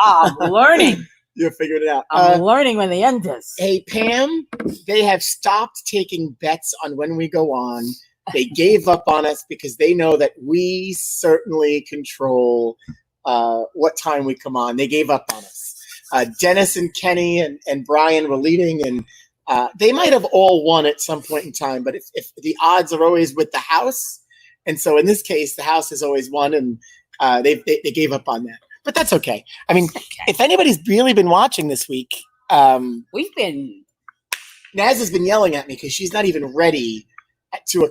I'm learning. You figured it out. I'm learning when the end is. Hey, Pam, they have stopped taking bets on when we go on. They gave up on us because they know that we certainly control what time we come on. They gave up on us. Dennis and Kenny and Brian were leading, and they might have all won at some point in time, but if the odds are always with the house, and so in this case, the house has always won, and they gave up on that. But that's okay. I mean, if anybody's really been watching this week, we've been. Naz has been yelling at me because she's not even ready to.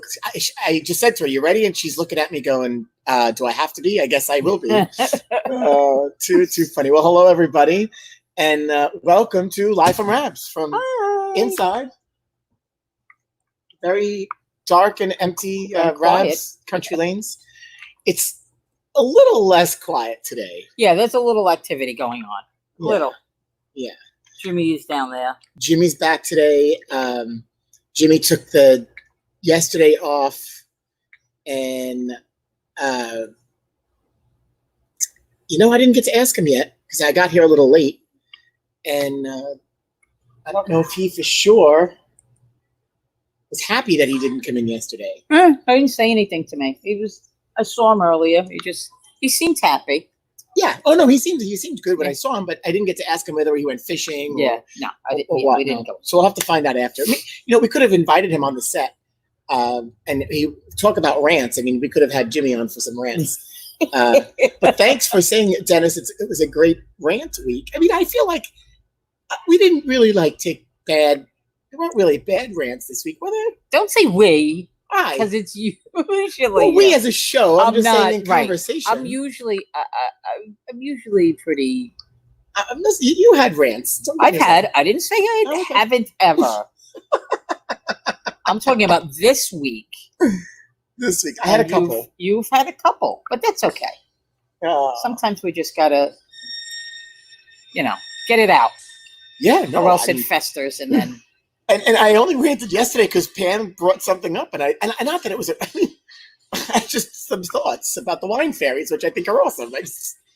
I just said to her, "You ready?" And she's looking at me, going, "Do I have to be? I guess I will be." Too funny. Well, hello everybody, and welcome to Live from Rabs from inside very dark and empty Rabs country lanes. It's a little less quiet today. Yeah, there's a little activity going on. Yeah. Little. Yeah. Jimmy is down there. Jimmy's back today. Jimmy took the yesterday off, and I didn't get to ask him yet because I got here a little late, and I don't know if he for sure was happy that he didn't come in yesterday. I didn't say anything to me. I saw him earlier. He seemed happy. Yeah. Oh no, he seemed good when I saw him, but I didn't get to ask him whether he went fishing. No, we didn't go. So we'll have to find out after. I mean, we could have invited him on the set, and he talk about rants. I mean, we could have had Jimmy on for some rants. But thanks for saying it, Dennis. It was a great rant week. I mean, I feel like we didn't really take bad. There weren't really bad rants this week, were there? Don't say we. Why? Because it's usually. Well, we as a show. I'm just saying in conversation. I'm usually pretty. You had rants. I didn't say I haven't ever. I'm talking about this week. This week, I had a couple. You've had a couple, but that's okay. Sometimes we just gotta, get it out. Yeah, or else it festers, and then. And I only ranted yesterday because Pam brought something up, and not that it was. I just some thoughts about the wine fairies, which I think are awesome.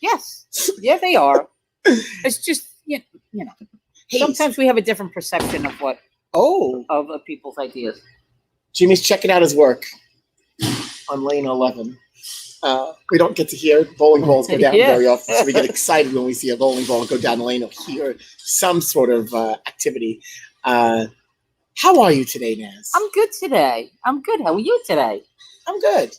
Yes, yeah, they are. It's just Hey, sometimes we have a different perception of what of people's ideas. Jimmy's checking out his work on lane 11. We don't get to hear bowling balls go down very often, so we get excited when we see a bowling ball go down the lane or hear some sort of activity. How are you today, Naz? I'm good today. I'm good. How are you today? I'm good.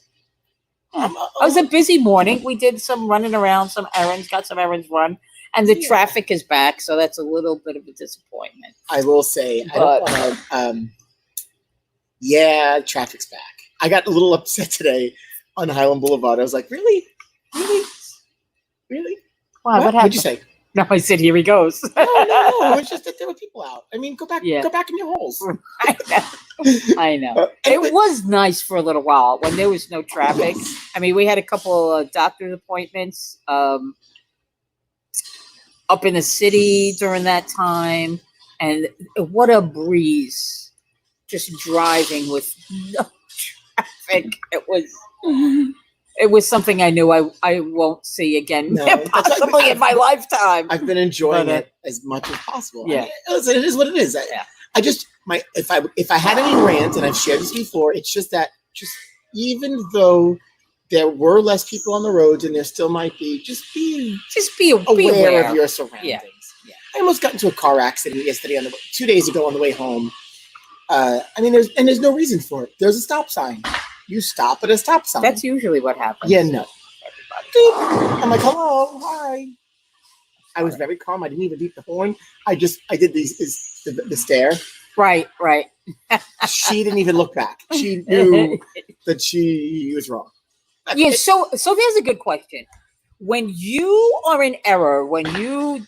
It was a busy morning. We did some running around, some errands, got some errands run, and the traffic is back, so that's a little bit of a disappointment. I will say, traffic's back. I got a little upset today on Highland Boulevard. I was like, really? Why? What happened? What'd you say? No, I said, here he goes. No. It was just that there were people out. I mean, go back in your holes. I know. It was nice for a little while when there was no traffic. I mean, we had a couple of doctor's appointments up in the city during that time. And what a breeze. Just driving with no traffic. It was something I knew I won't see again, possibly in my lifetime. I've been enjoying it as much as possible. Yeah, I mean, it is what it is. I just if I had any rant, and I've shared this before, it's just that even though there were less people on the roads, and there still might be, just be aware of your surroundings. Yeah. I almost got into a car accident yesterday 2 days ago on the way home. There's no reason for it. There's a stop sign. You stop at a stop sign. That's usually what happens. Yeah, no. I'm like, hello, hi. I was very calm. I didn't even beep the horn. I did the stare. Right. She didn't even look back. She knew that she was wrong. Yeah. So there's a good question. When you are in error, when you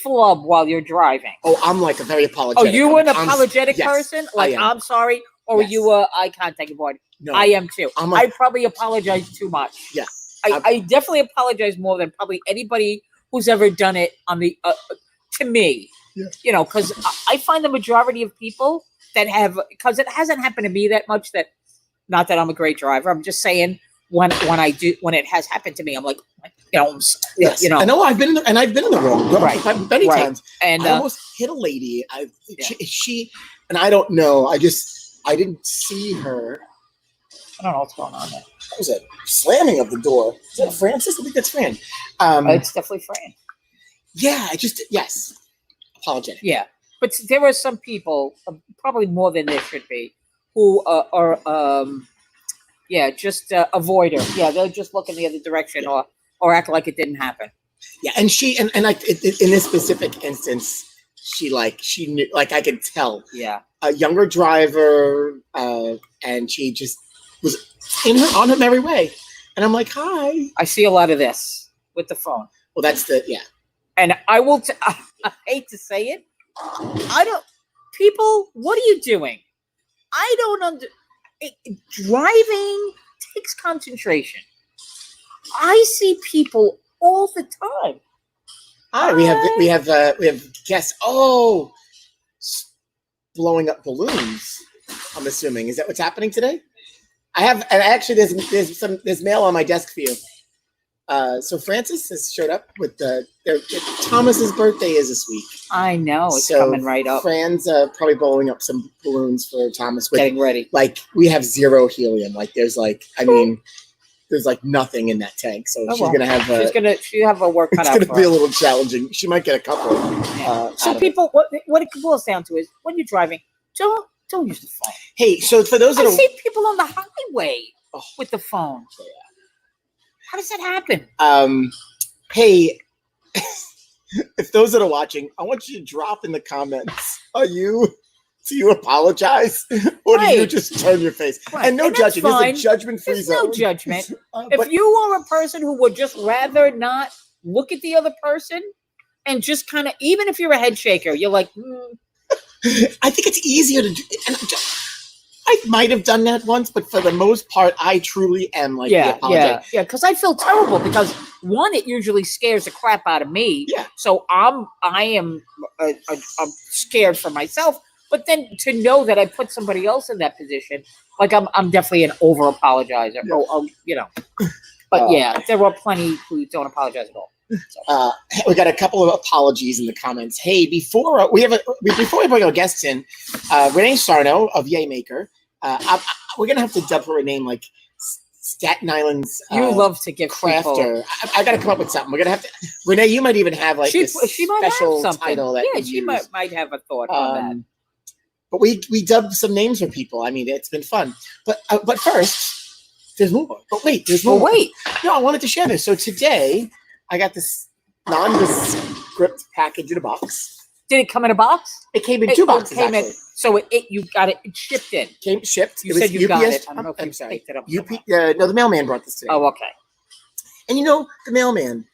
flub while you're driving. Oh, I'm like a very apologetic. Oh, you an apologetic person? Like, I'm sorry? Or were you eye contact avoid? No. I am too. I probably apologize too much. Yeah. I definitely apologize more than probably anybody who's ever done it on the to me. Yeah. Because I find the majority of people that have, because it hasn't happened to me that much, that not that I'm a great driver. I'm just saying when it has happened to me, I'm like, Yes. you know. I know. I've been in the wrong Right. many Right. times. And I almost hit a lady. She and I don't know. I didn't see her. I don't know what's going on there. That was a slamming of the door. Is that Francis? I think that's Fran. It's definitely Fran. Yeah. Yes. Apologetic. Yeah, but there are some people, probably more than there should be, who are just avoider. Yeah, they'll just look in the other direction or act like it didn't happen. Yeah, and she and in this specific instance, she knew, like I could tell. Yeah, a younger driver, and she just was on her merry way, and I'm like, hi. I see a lot of this with the phone. Well, that's and I will. I hate to say it. People, what are you doing? I don't driving takes concentration. I see people all the time. We have guests. Oh, blowing up balloons. I'm assuming, is that what's happening today? And actually there's mail on my desk for you. So Francis has showed up with Thomas's birthday is this week. I know, it's coming right up. Fran's probably blowing up some balloons for Thomas. Getting ready. Like we have zero helium. Like there's there's nothing in that tank. So she's gonna have a work cut out. It's gonna be a little challenging. She might get a couple. So people, what it boils down to is when you're driving, don't use the phone. Hey, so for those I see people on the highway with the phone. Yeah. How does that happen? Hey, if those that are watching, I want you to drop in the comments. Do you apologize, or do you just turn your face? Right. And no judging. It's a judgment-free zone. No judgment. If you are a person who would just rather not look at the other person and just kind of, even if you're a head shaker, you're like, I think it's easier to do. And I might have done that once, but for the most part, I truly am yeah, because I feel terrible because one, it usually scares the crap out of me. Yeah. So I'm scared for myself, but then to know that I put somebody else in that position, like I'm definitely an over apologizer. Yeah. But there are plenty who don't apologize at all. So. We got a couple of apologies in the comments. Hey, before we bring our guests in, Renée Sarno of Yaymaker. We're gonna have to dub her a name like Staten Island's. You love to give crafter. I got to come up with something. We're gonna have to. Renee, you might even have she might special have title that. Yeah, she might have a thought on that. But we dubbed some names for people. I mean, it's been fun. But first, there's more. But wait, there's more. Wait. No, I wanted to share this. So today, I got this nondescript package in a box. Did it come in a box? It came in two boxes. You got it shipped in. Came shipped. You said you got it. I don't know if you picked it up. No, the mailman brought this today. Oh, okay. And the mailman.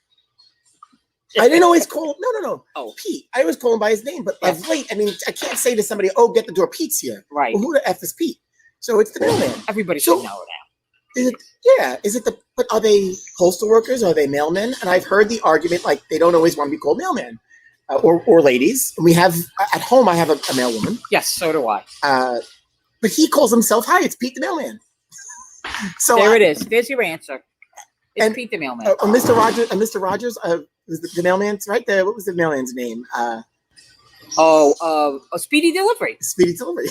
I didn't always call him. No. Oh, Pete. I always call him by his name, but of late, I mean, I can't say to somebody, "Oh, get the door, Pete's here." Right. Well, who the f is Pete? So it's the mailman. Everybody should know now. But are they postal workers? Are they mailmen? And I've heard the argument like they don't always want to be called mailmen. Or ladies. We have at home. I have a mailwoman. Yes, so do I. But he calls himself, "Hi, it's Pete the mailman." So it is. There's your answer. It's Pete the mailman. Mr. Rogers. The mailman's right there. What was the mailman's name? Speedy Delivery. Speedy Delivery.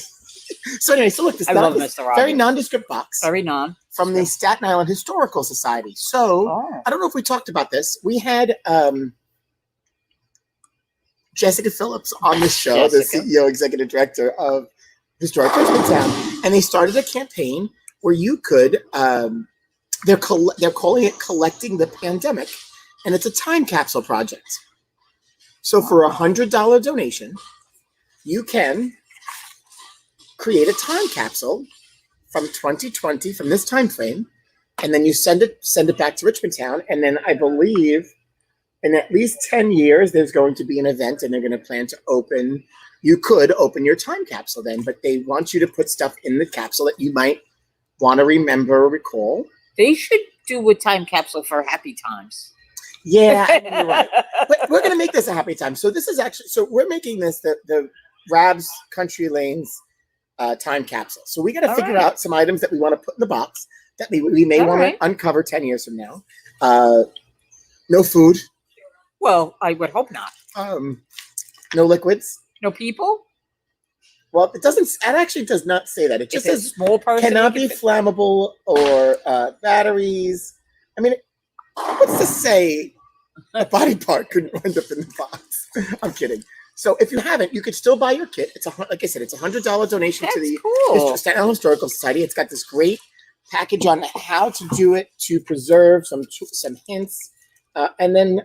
So anyway, look, this love Mr. Rogers. Very nondescript box. Very non. From the Staten Island Historical Society. So I don't know if we talked about this. We had. Jessica Phillips on the show, the CEO, executive director of Historic Town, and they started a campaign where you could. They're calling it "Collecting the Pandemic," and it's a time capsule project. So for $100 donation, you can create a time capsule from 2020 from this time frame, and then you send it back to Richmond Town, and then I believe. In at least 10 years, there's going to be an event and they're going to plan to open. You could open your time capsule then, but they want you to put stuff in the capsule that you might want to remember or recall. They should do a time capsule for happy times. Yeah, you're right. But we're going to make this a happy time. So this is actually, we're making this the Rabs Country Lanes time capsule. So we got to figure out some items that we want to put in the box that we may want to uncover 10 years from now. No food. Well, I would hope not. No liquids. No people. Well, it doesn't. It actually does not say that. It just If it's says a small person, cannot be flammable or batteries. I mean, what's to say a body part couldn't wind up in the box? I'm kidding. So if you haven't, you could still buy your kit. It's like I said, it's $100 donation to the Staten Island Historical Society. It's got this great package on how to do it, to preserve some hints, and then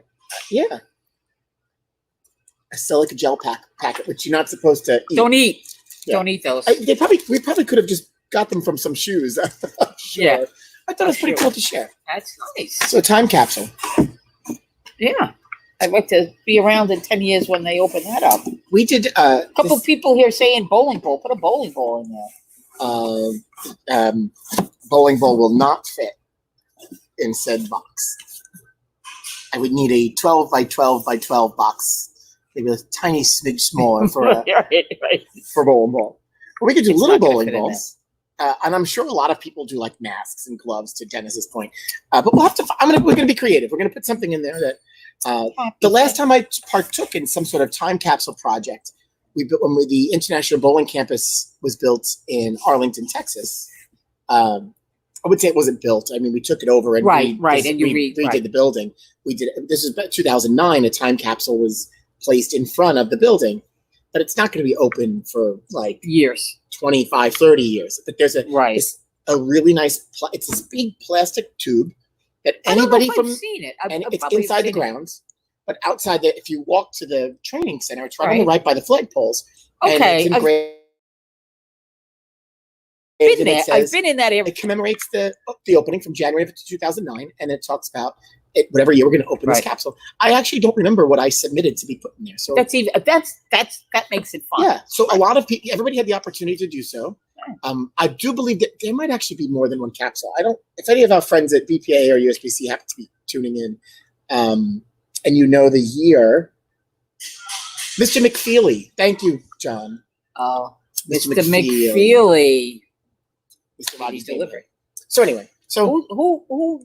I sell like a gel packet, which you're not supposed to eat. Don't eat. Yeah. Don't eat those. We probably could have just got them from some shoes. Sure. Yeah, I thought it was pretty cool to share. That's nice. So time capsule. Yeah, I'd like to be around in 10 years when they open that up. We did a couple of people here saying bowling ball. Put a bowling ball in there. Bowling ball will not fit in said box. I would need a 12 by 12 by 12 box. Maybe a tiny smidge smaller for a for bowling ball. But we could do little bowling balls, and I'm sure a lot of people do like masks and gloves. To Dennis's point, but we'll have to. We're gonna be creative. We're gonna put something in there that. The last time I partook in some sort of time capsule project, we built when the International Bowling Campus was built in Arlington, Texas. I would say it wasn't built. I mean, we took it over and redid the building. We did. This is about 2009. A time capsule was placed in front of the building, but it's not going to be open for like years, 25, 30 years. But there's a really nice, it's this big plastic tube that anybody from, seen it. and it's inside the grounds, but outside there, if you walk to the training center, it's right on the right by the flagpoles. Okay. And it's been there. I've been in that area. It commemorates the opening from January of 2009, and it talks about it, whatever year we're going to open this capsule. I actually don't remember what I submitted to be put in there. So that makes it fun. Yeah. So a lot of people, everybody had the opportunity to do so. I do believe that there might actually be more than one capsule. If any of our friends at BPA or USBC happen to be tuning in, and you know the year, Mr. McFeely. Thank you, John. Oh, Mr. McFeely. Mr. Roddy's delivery. So anyway, who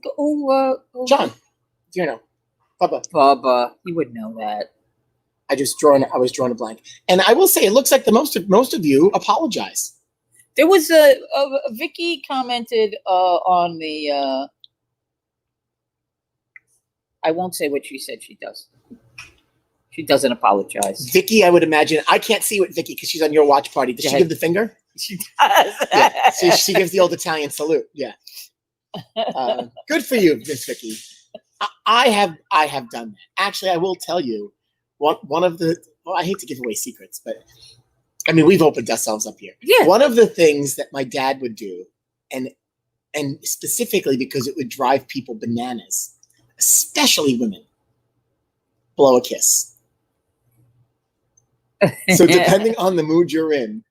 John, do you know? Bubba, you would know that. I was drawing a blank. And I will say, it looks like most of you apologize. There was Vicky commented on the, I won't say what she said she does. She doesn't apologize. Vicky, I would imagine. I can't see what Vicky, because she's on your watch party. Does she give the finger? She does. Yeah. She gives the old Italian salute. Yeah. Good for you, Miss Vicky. I have done that. Actually, I will tell you one of the. Well, I hate to give away secrets, but I mean, we've opened ourselves up here. Yeah. One of the things that my dad would do, and specifically because it would drive people bananas, especially women, blow a kiss. So depending on the mood you're in,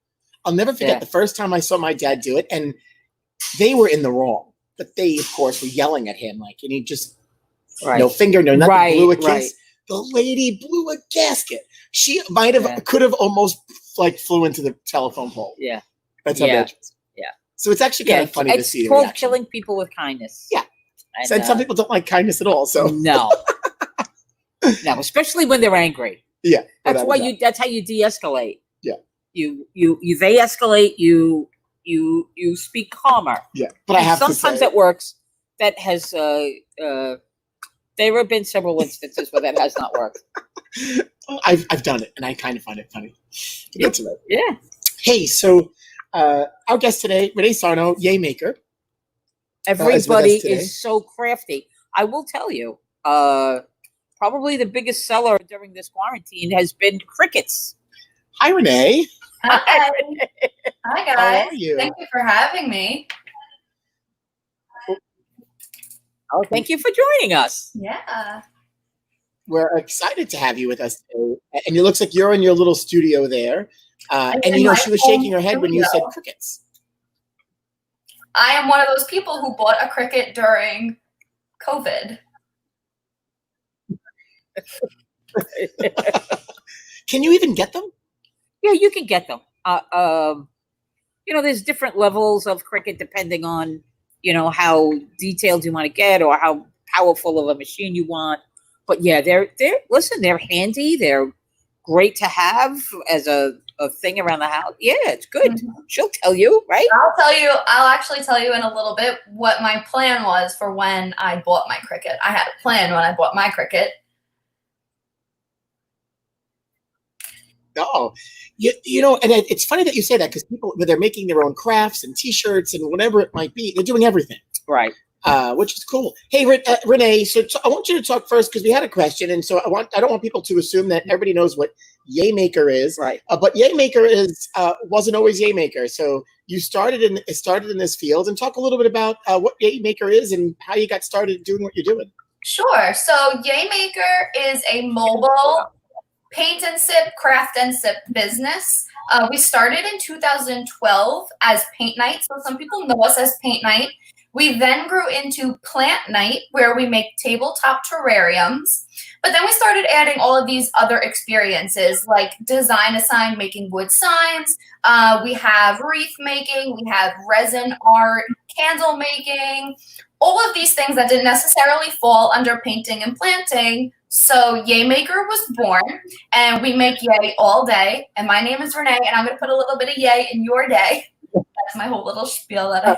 I'll never forget the first time I saw my dad do it, and they were in the wrong, but they, of course, were yelling at him like, and he just no finger, no nothing, blew a kiss. The lady blew a gasket. She could have almost like flew into the telephone pole. Yeah, that's how bad it was. Yeah. So it's actually kind of funny to see. It's called killing people with kindness. Yeah. And some people don't like kindness at all. So no, especially when they're angry. Yeah, that's why that's how you de-escalate. Yeah, they escalate. You speak calmer. Yeah, but I have sometimes that works. That has there have been several instances where that has not worked. I've done it, and I kind of find it funny. Yeah. Hey, so our guest today, Renée Sarno, Yaymaker. Everybody is so crafty. I will tell you. Probably the biggest seller during this quarantine has been crickets. Hi, Renée. Hi. Hi, guys. How are you? Thank you for having me. Oh, thank you for joining us. Yeah. We're excited to have you with us today. And it looks like you're in your little studio there. And she was shaking her head when you said crickets. I am one of those people who bought a cricket during COVID. Can you even get them? Yeah, you can get them. There's different levels of cricket depending on, how detailed you want to get or how powerful of a machine you want. But yeah, they're listen, they're handy. They're great to have as a thing around the house. Yeah, it's good. Mhm. She'll tell you, right? I'll actually tell you in a little bit what my plan was for when I bought my Cricut. I had a plan when I bought my Cricut. Oh, you know, and it's funny that you say that because people, when they're making their own crafts and T-shirts and whatever it might be, they're doing everything. Right. Which is cool. Hey, Renee, so I want you to talk first because we had a question, and so I don't want people to assume that everybody knows what Yaymaker is. Right. But Yaymaker is wasn't always Yaymaker. So you started in this field, and talk a little bit about what Yaymaker is and how you got started doing what you're doing. Sure. So Yaymaker is a mobile paint and sip, craft and sip business. We started in 2012 as Paint Night. So some people know us as Paint Night. We then grew into Plant Night, where we make tabletop terrariums. But then we started adding all of these other experiences like design a sign, making wood signs. We have wreath making, we have resin art, candle making, all of these things that didn't necessarily fall under painting and planting. So Yaymaker was born, and we make yay all day. And my name is Renee, and I'm going to put a little bit of yay in your day. That's my whole little spiel that I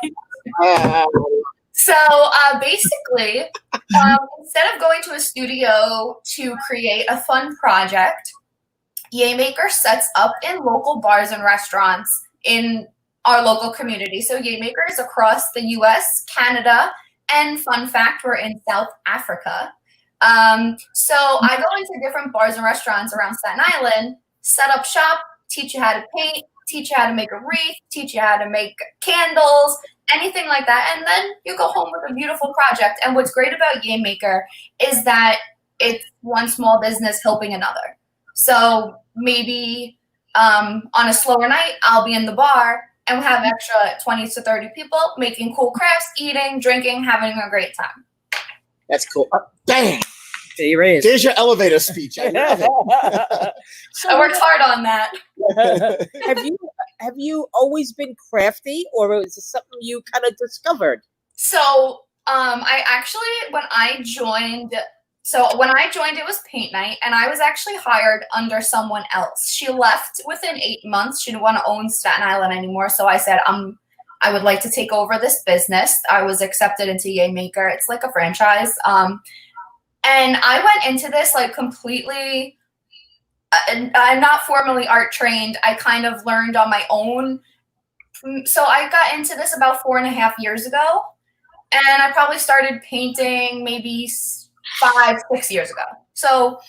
So basically, instead of going to a studio to create a fun project, Yaymaker sets up in local bars and restaurants in our local community. So Yaymaker is across the US, Canada, and fun fact, we're in South Africa. So I go into different bars and restaurants around Staten Island, set up shop, teach you how to paint, teach you how to make a wreath, teach you how to make candles, anything like that. And then you go home with a beautiful project. And what's great about Yaymaker is that it's one small business helping another. So maybe on a slower night, I'll be in the bar and we'll have extra 20 to 30 people making cool crafts, eating, drinking, having a great time. That's cool. Bang! There is. There's your elevator speech. I love it. I worked hard on that. Have you always been crafty, or is it something you kind of discovered? So I actually, when I joined, it was Paint Night, and I was actually hired under someone else. She left within 8 months. She didn't want to own Staten Island anymore. So I said, I would like to take over this business. I was accepted into Yaymaker. It's like a franchise. And I went into this like completely, I'm not formally art trained. I kind of learned on my own. So I got into this about 4.5 years ago. And I probably started painting maybe 5, 6 years ago. So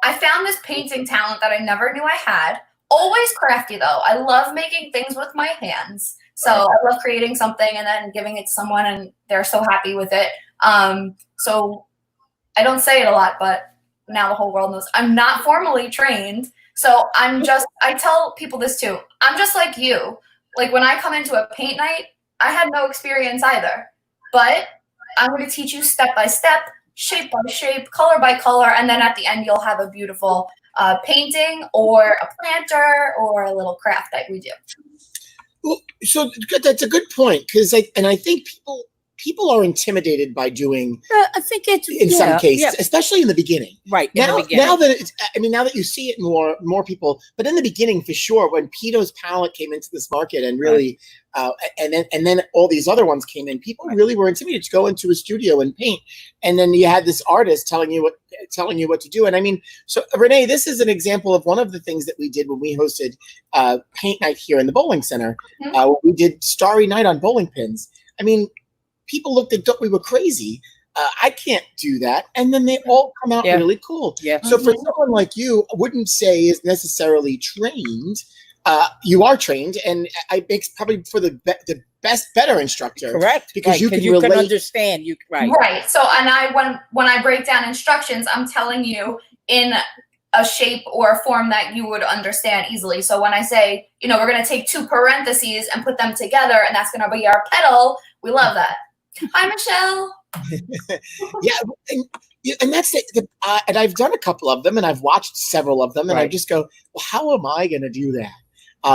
I found this painting talent that I never knew I had. Always crafty though. I love making things with my hands. So I love creating something and then giving it to someone and they're so happy with it. So I don't say it a lot, but now the whole world knows I'm not formally trained. So I tell people this too. I'm just like you. Like when I come into a paint night, I had no experience either, but I'm going to teach you step by step, shape by shape, color by color. And then at the end, you'll have a beautiful painting or a planter or a little craft that we do. Well, so that's a good point because I think people are intimidated by doing. I think it's in some cases, especially in the beginning. Right. Now that you see it more people, but in the beginning for sure, when Pito's palette came into this market and really, and then all these other ones came in, people really were intimidated to go into a studio and paint, and then you had this artist telling you what to do. And I mean, so Renee, this is an example of one of the things that we did when we hosted Paint Night here in the bowling center. We did Starry Night on bowling pins. I mean, people looked at we were crazy. I can't do that. And then they all come out really cool. Yeah. So for someone like you, I wouldn't say is necessarily trained. You are trained, and I makes probably for the better instructor. Correct. Because you can understand. Right. So, and when I break down instructions, I'm telling you in a shape or a form that you would understand easily. So when I say, we're going to take 2 parentheses and put them together, and that's going to be our petal, we love that. Hi, Michelle. And that's it. And I've done a couple of them, and I've watched several of them, and I just go, well, how am I going to do that?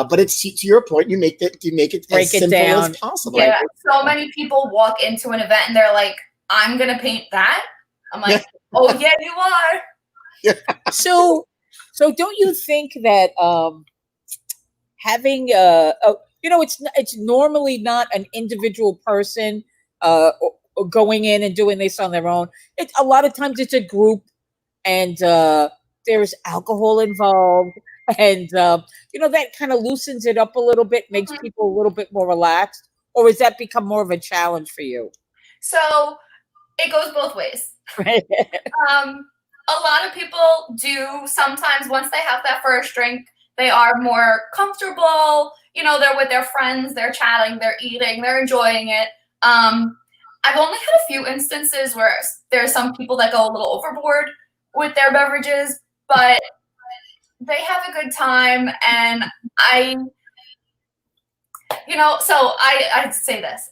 But it's to your point. You make it as simple as possible. Yeah. So many people walk into an event and they're like, "I'm going to paint that." I'm like, Oh yeah, you are. So don't you think that having it's normally not an individual person or going in and doing this on their own. A lot of times it's a group, and there's alcohol involved, and that kind of loosens it up a little bit, makes people a little bit more relaxed. Or has that become more of a challenge for you? So it goes both ways. A lot of people do sometimes, once they have that first drink, they are more comfortable. They're with their friends, they're chatting, they're eating, they're enjoying it. I've only had a few instances where there's some people that go a little overboard with their beverages, but they have a good time. And I'd say this.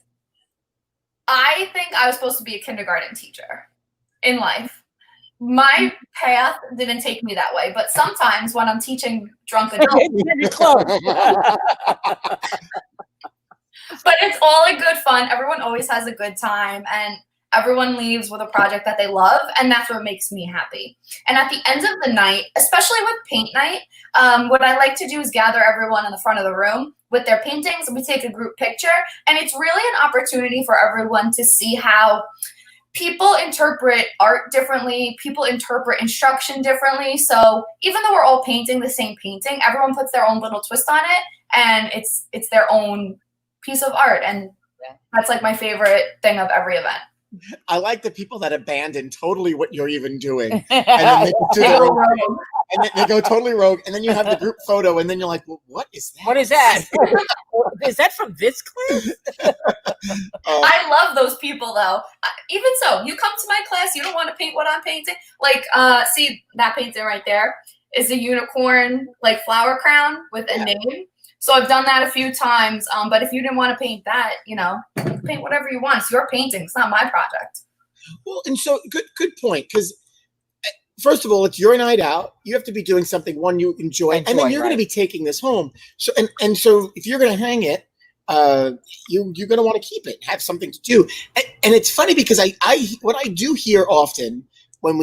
I think I was supposed to be a kindergarten teacher in life. My path didn't take me that way, but sometimes when I'm teaching drunk adults, but it's all in good fun. Everyone always has a good time, and everyone leaves with a project that they love, and that's what makes me happy. And at the end of the night, especially with paint night, what I like to do is gather everyone in the front of the room with their paintings, and we take a group picture, and it's really an opportunity for everyone to see how people interpret art differently, people interpret instruction differently. So even though we're all painting the same painting, everyone puts their own little twist on it, and it's their own piece of art. And that's like my favorite thing of every event. I like the people that abandon totally what you're even doing. And then they go totally rogue. And then you have the group photo, and then you're like, well, what is that? What is that? Is that from this class? I love those people, though. Even so, you come to my class, you don't want to paint what I'm painting. Like, see, that painting right there is a unicorn, like, flower crown with a name. So I've done that a few times. But if you didn't want to paint that, you can paint whatever you want. It's your painting. It's not my project. Well, and so good point. Because first of all, it's your night out. You have to be doing something you enjoy, and then you're going to be taking this home. So and so if you're going to hang it, you're going to want to keep it, have something to do. And it's funny because what I do hear often when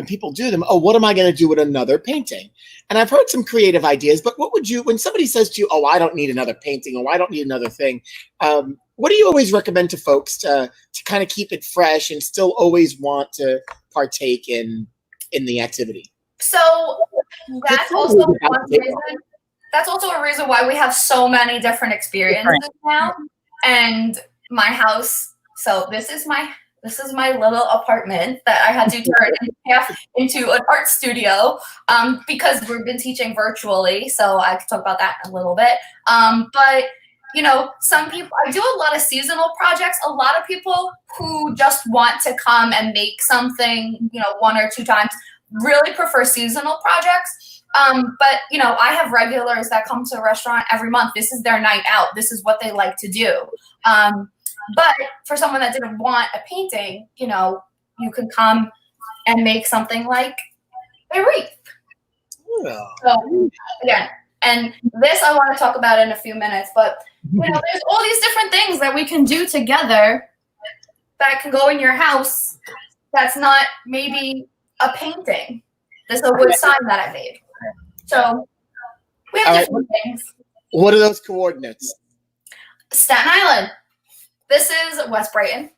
people do them, what am I going to do with another painting? And I've heard some creative ideas, but when somebody says to you, I don't need another painting, or I don't need another thing, what do you always recommend to folks to kind of keep it fresh and still always want to partake in the activity? So that's also one reason. That's also a reason why we have so many different experiences now. And my house. So this is my little apartment that I had to turn into an art studio because we've been teaching virtually. So I could talk about that in a little bit. But some people, I do a lot of seasonal projects. A lot of people who just want to come and make something, 1 or 2 times, really prefer seasonal projects. But I have regulars that come to a restaurant every month. This is their night out. This is what they like to do. But for someone that didn't want a painting, you can come and make something like a wreath. Yeah. So again, and this I want to talk about in a few minutes, but there's all these different things that we can do together that can go in your house that's not maybe a painting. This is a wood sign that I made. So we have different things. What are those coordinates? Staten Island. This is West Brighton.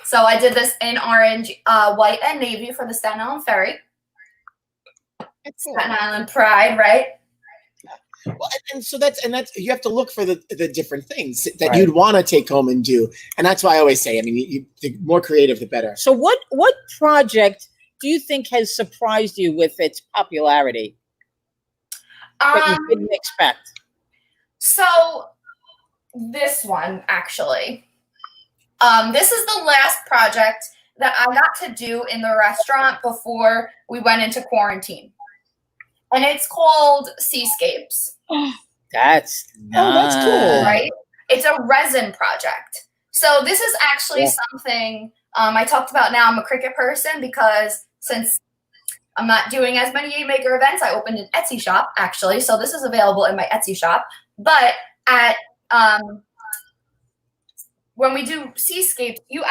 So I did this in orange, white, and navy for the Staten Island Ferry. Staten Island pride, right? Well, and so that's you have to look for the different things that you'd want to take home and do, and that's why I always say, the more creative, the better. So what project do you think has surprised you with its popularity that you didn't expect? So this one, actually. This is the last project that I got to do in the restaurant before we went into quarantine. And it's called Seascapes. That's nice. That's cool. Right? It's a resin project. So this is actually something I talked about. Now I'm a Cricut person because since I'm not doing as many Yaymaker events, I opened an Etsy shop, actually. So this is available in my Etsy shop. But at when we do seascapes, you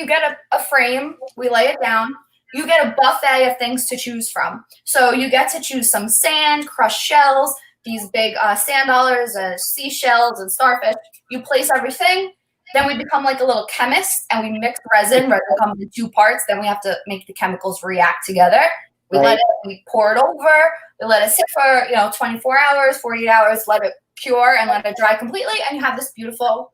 get a frame, we lay it down, you get a buffet of things to choose from. So you get to choose some sand, crushed shells, these big sand dollars, seashells, and starfish. You place everything. Then we become like a little chemist, and we mix resin. Resin comes in 2 parts. Then we have to make the chemicals react together. We pour it over. We let it sit for 24 hours, 48 hours. Let it cure and let it dry completely, and you have this beautiful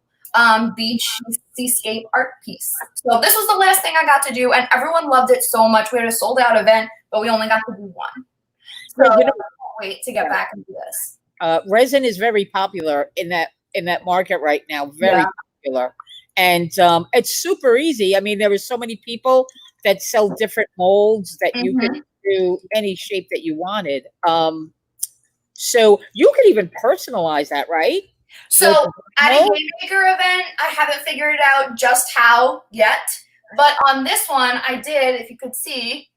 beach seascape art piece. So this was the last thing I got to do, and everyone loved it so much. We had a sold out event, but we only got to do one. So I can't wait to get back and do this. Resin is very popular in that market right now. Very popular, and it's super easy. I mean, there are so many people that sell different molds that you can do any shape that you wanted. So you could even personalize that, right? So at a Yaymaker event, I haven't figured out just how yet, but on this one I did. If you could see, it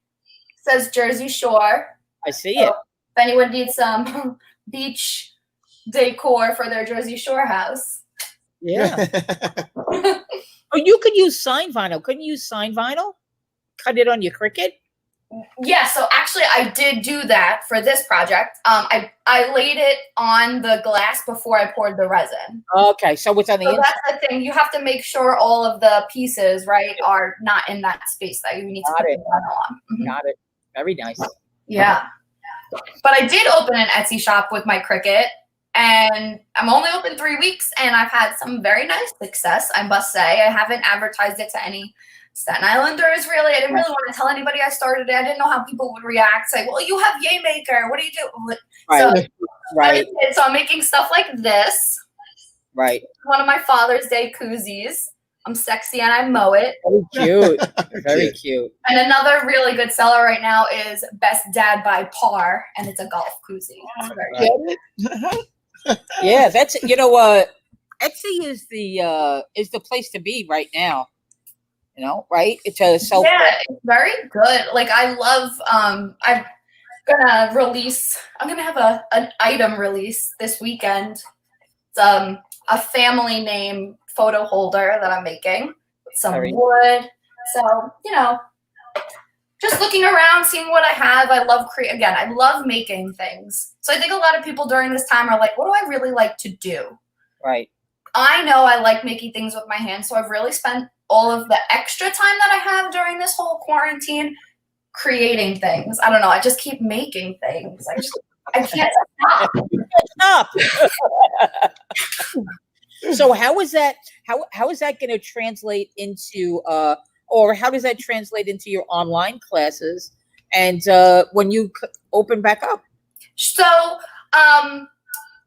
says Jersey Shore. I see it. If anyone needs some beach decor for their Jersey Shore house. Yeah. Or you could use sign vinyl. Couldn't you use sign vinyl? Cut it on your Cricut? Yeah, so actually I did do that for this project. I laid it on the glass before I poured the resin. Okay, so it's on the inside. That's the thing. You have to make sure all of the pieces, right, are not in that space that you need to put the vinyl on. Got it. Very nice. Yeah. But I did open an Etsy shop with my Cricut, and I'm only open 3 weeks, and I've had some very nice success, I must say. I haven't advertised it to any Staten Islanders, really. I didn't really want to tell anybody I started it. I didn't know how people would react. Say, well, you have Yaymaker. What do you do? Right. Right. So I'm making stuff like this. Right. One of my Father's Day koozies. I'm sexy and I mow it. Very cute. Very cute. And another really good seller right now is Best Dad by Par, and it's a golf koozie. Yeah, that's Etsy is the place to be right now. Right? It's a self. Yeah, it's very good. Like I love. I'm gonna have an item release this weekend. It's a family name photo holder that I'm making with some wood. So just looking around, seeing what I have. I love making things. So I think a lot of people during this time are like, what do I really like to do? Right. I know I like making things with my hands, so I've really spent all of the extra time that I have during this whole quarantine creating things. I don't know. I just keep making things. I can't stop. Stop. So how is that? How is that going to translate into, or how does that translate into your online classes and when you open back up? So,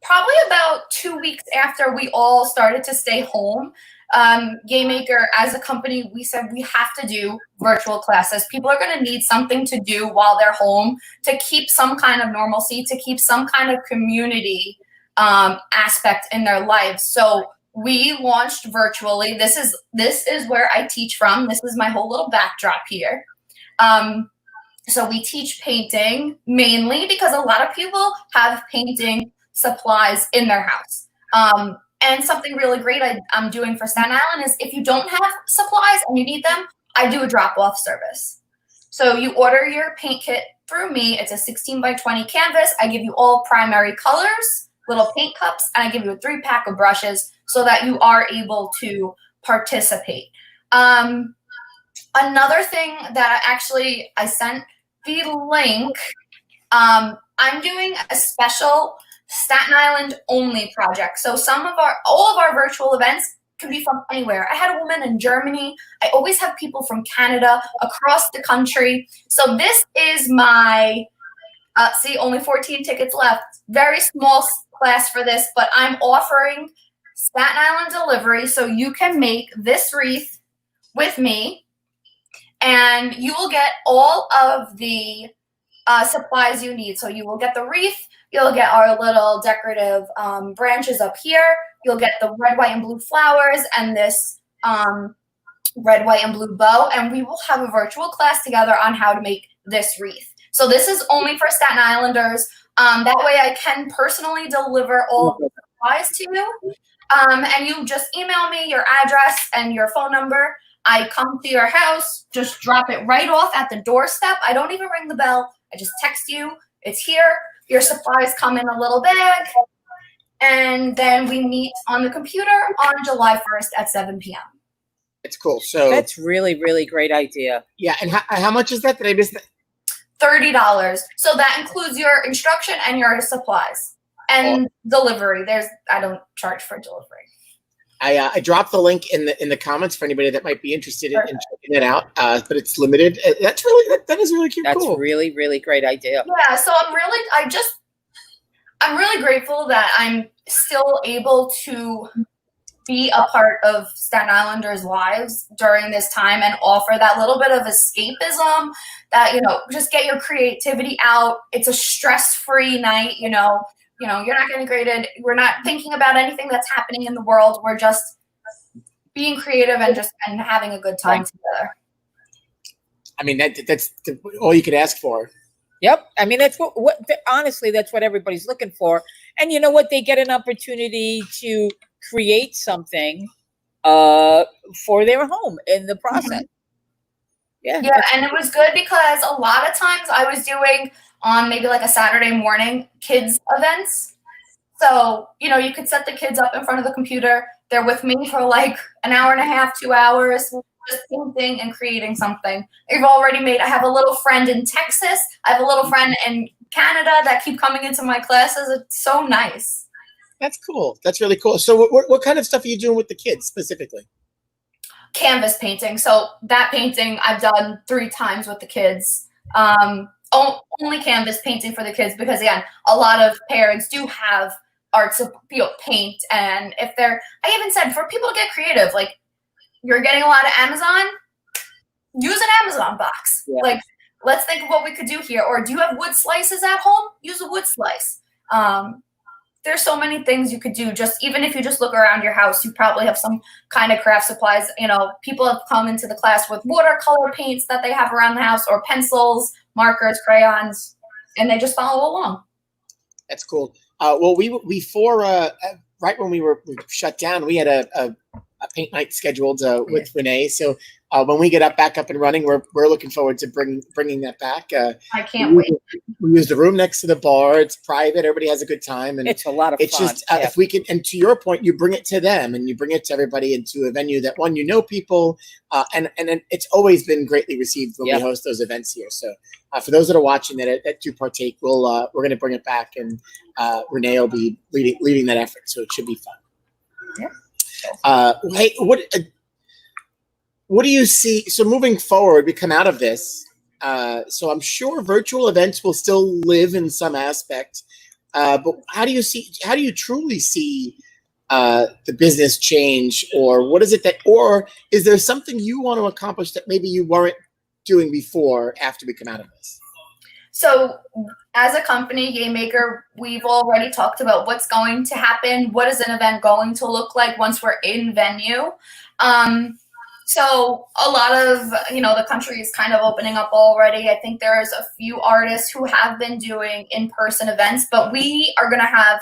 probably about 2 weeks after we all started to stay home, Yaymaker, as a company, we said we have to do virtual classes. People are going to need something to do while they're home to keep some kind of normalcy, to keep some kind of community aspect in their lives. So we launched virtually. This is where I teach from. This is my whole little backdrop here. So we teach painting mainly because a lot of people have painting supplies in their house. And something really great I'm doing for Staten Island is if you don't have supplies and you need them, I do a drop-off service. So you order your paint kit through me. It's a 16 by 20 canvas. I give you all primary colors, little paint cups, and I give you a 3-pack of brushes so that you are able to participate. Another thing that I sent the link. I'm doing a special Staten Island only project. So all of our virtual events can be from anywhere. I had a woman in Germany. I always have people from Canada, across the country. So this is my, only 14 tickets left. Very small class for this, but I'm offering Staten Island delivery. So you can make this wreath with me and you will get all of the supplies you need. So you will get the wreath, you'll get our little decorative branches up here, you'll get the red, white, and blue flowers and this red, white, and blue bow, and we will have a virtual class together on how to make this wreath. So this is only for Staten Islanders. That way I can personally deliver all of the supplies to you. And you just email me your address and your phone number. I come to your house, just drop it right off at the doorstep. I don't even ring the bell. I just text you. It's here. Your supplies come in a little bag. And then we meet on the computer on July 1st at 7 p.m. It's cool. So That's really, really great idea. yeah. And how much is that? Did I miss that? $30. So that includes your instruction and your supplies and delivery. I don't charge for delivery. I dropped the link in the comments for anybody that might be interested in checking it out. But it's limited. That's really that is really cute. That's cool. really, really great idea. Yeah. So I'm really grateful that I'm still able to be a part of Staten Islanders' lives during this time and offer that little bit of escapism that, just get your creativity out. It's a stress-free night, you're not getting graded. We're not thinking about anything that's happening in the world. We're just being creative and having a good time together. I mean, that's all you could ask for. Yep. I mean, that's what honestly, that's what everybody's looking for. And you know what? They get an opportunity to create something for their home in the process. Yeah. Yeah. And it was good because a lot of times I was doing on maybe like a Saturday morning kids events. So, you could set the kids up in front of the computer. They're with me for like an hour and a half, 2 hours, just painting and creating something. I have a little friend in Texas. I have a little friend in Canada that keep coming into my classes. It's so nice. That's cool. That's really cool. So what kind of stuff are you doing with the kids specifically? Canvas painting. So that painting I've done 3 times with the kids. Only canvas painting for the kids because, again, a lot of parents do have arts of paint. And I even said for people to get creative, like you're getting a lot of Amazon, use an Amazon box. Yeah. Like, let's think of what we could do here. Or do you have wood slices at home? Use a wood slice. There's so many things you could do. Just even if you just look around your house, you probably have some kind of craft supplies. People have come into the class with watercolor paints that they have around the house or pencils, markers, crayons, and they just follow along. That's cool. Well, right when we were shut down, we had a paint night scheduled with Renee. So when we get back up and running, we're looking forward to bringing that back. I can't wait. We use the room next to the bar. It's private. Everybody has a good time, and it's a lot of fun. It's just if we can. And to your point, you bring it to them, and you bring it to everybody into a venue that people, and it's always been greatly received when we host those events here. So for those that are watching that do partake, we're going to bring it back, and Renee will be leading that effort. So it should be fun. Yeah. Hey, what do you see? So moving forward, we come out of this. So I'm sure virtual events will still live in some aspect. But how do you truly see the business change, or what is it or is there something you want to accomplish that maybe you weren't doing before after we come out of this? So as a company, Yaymaker, we've already talked about what's going to happen. What is an event going to look like once we're in venue? So a lot of, the country is kind of opening up already. I think there's a few artists who have been doing in-person events, but we are going to have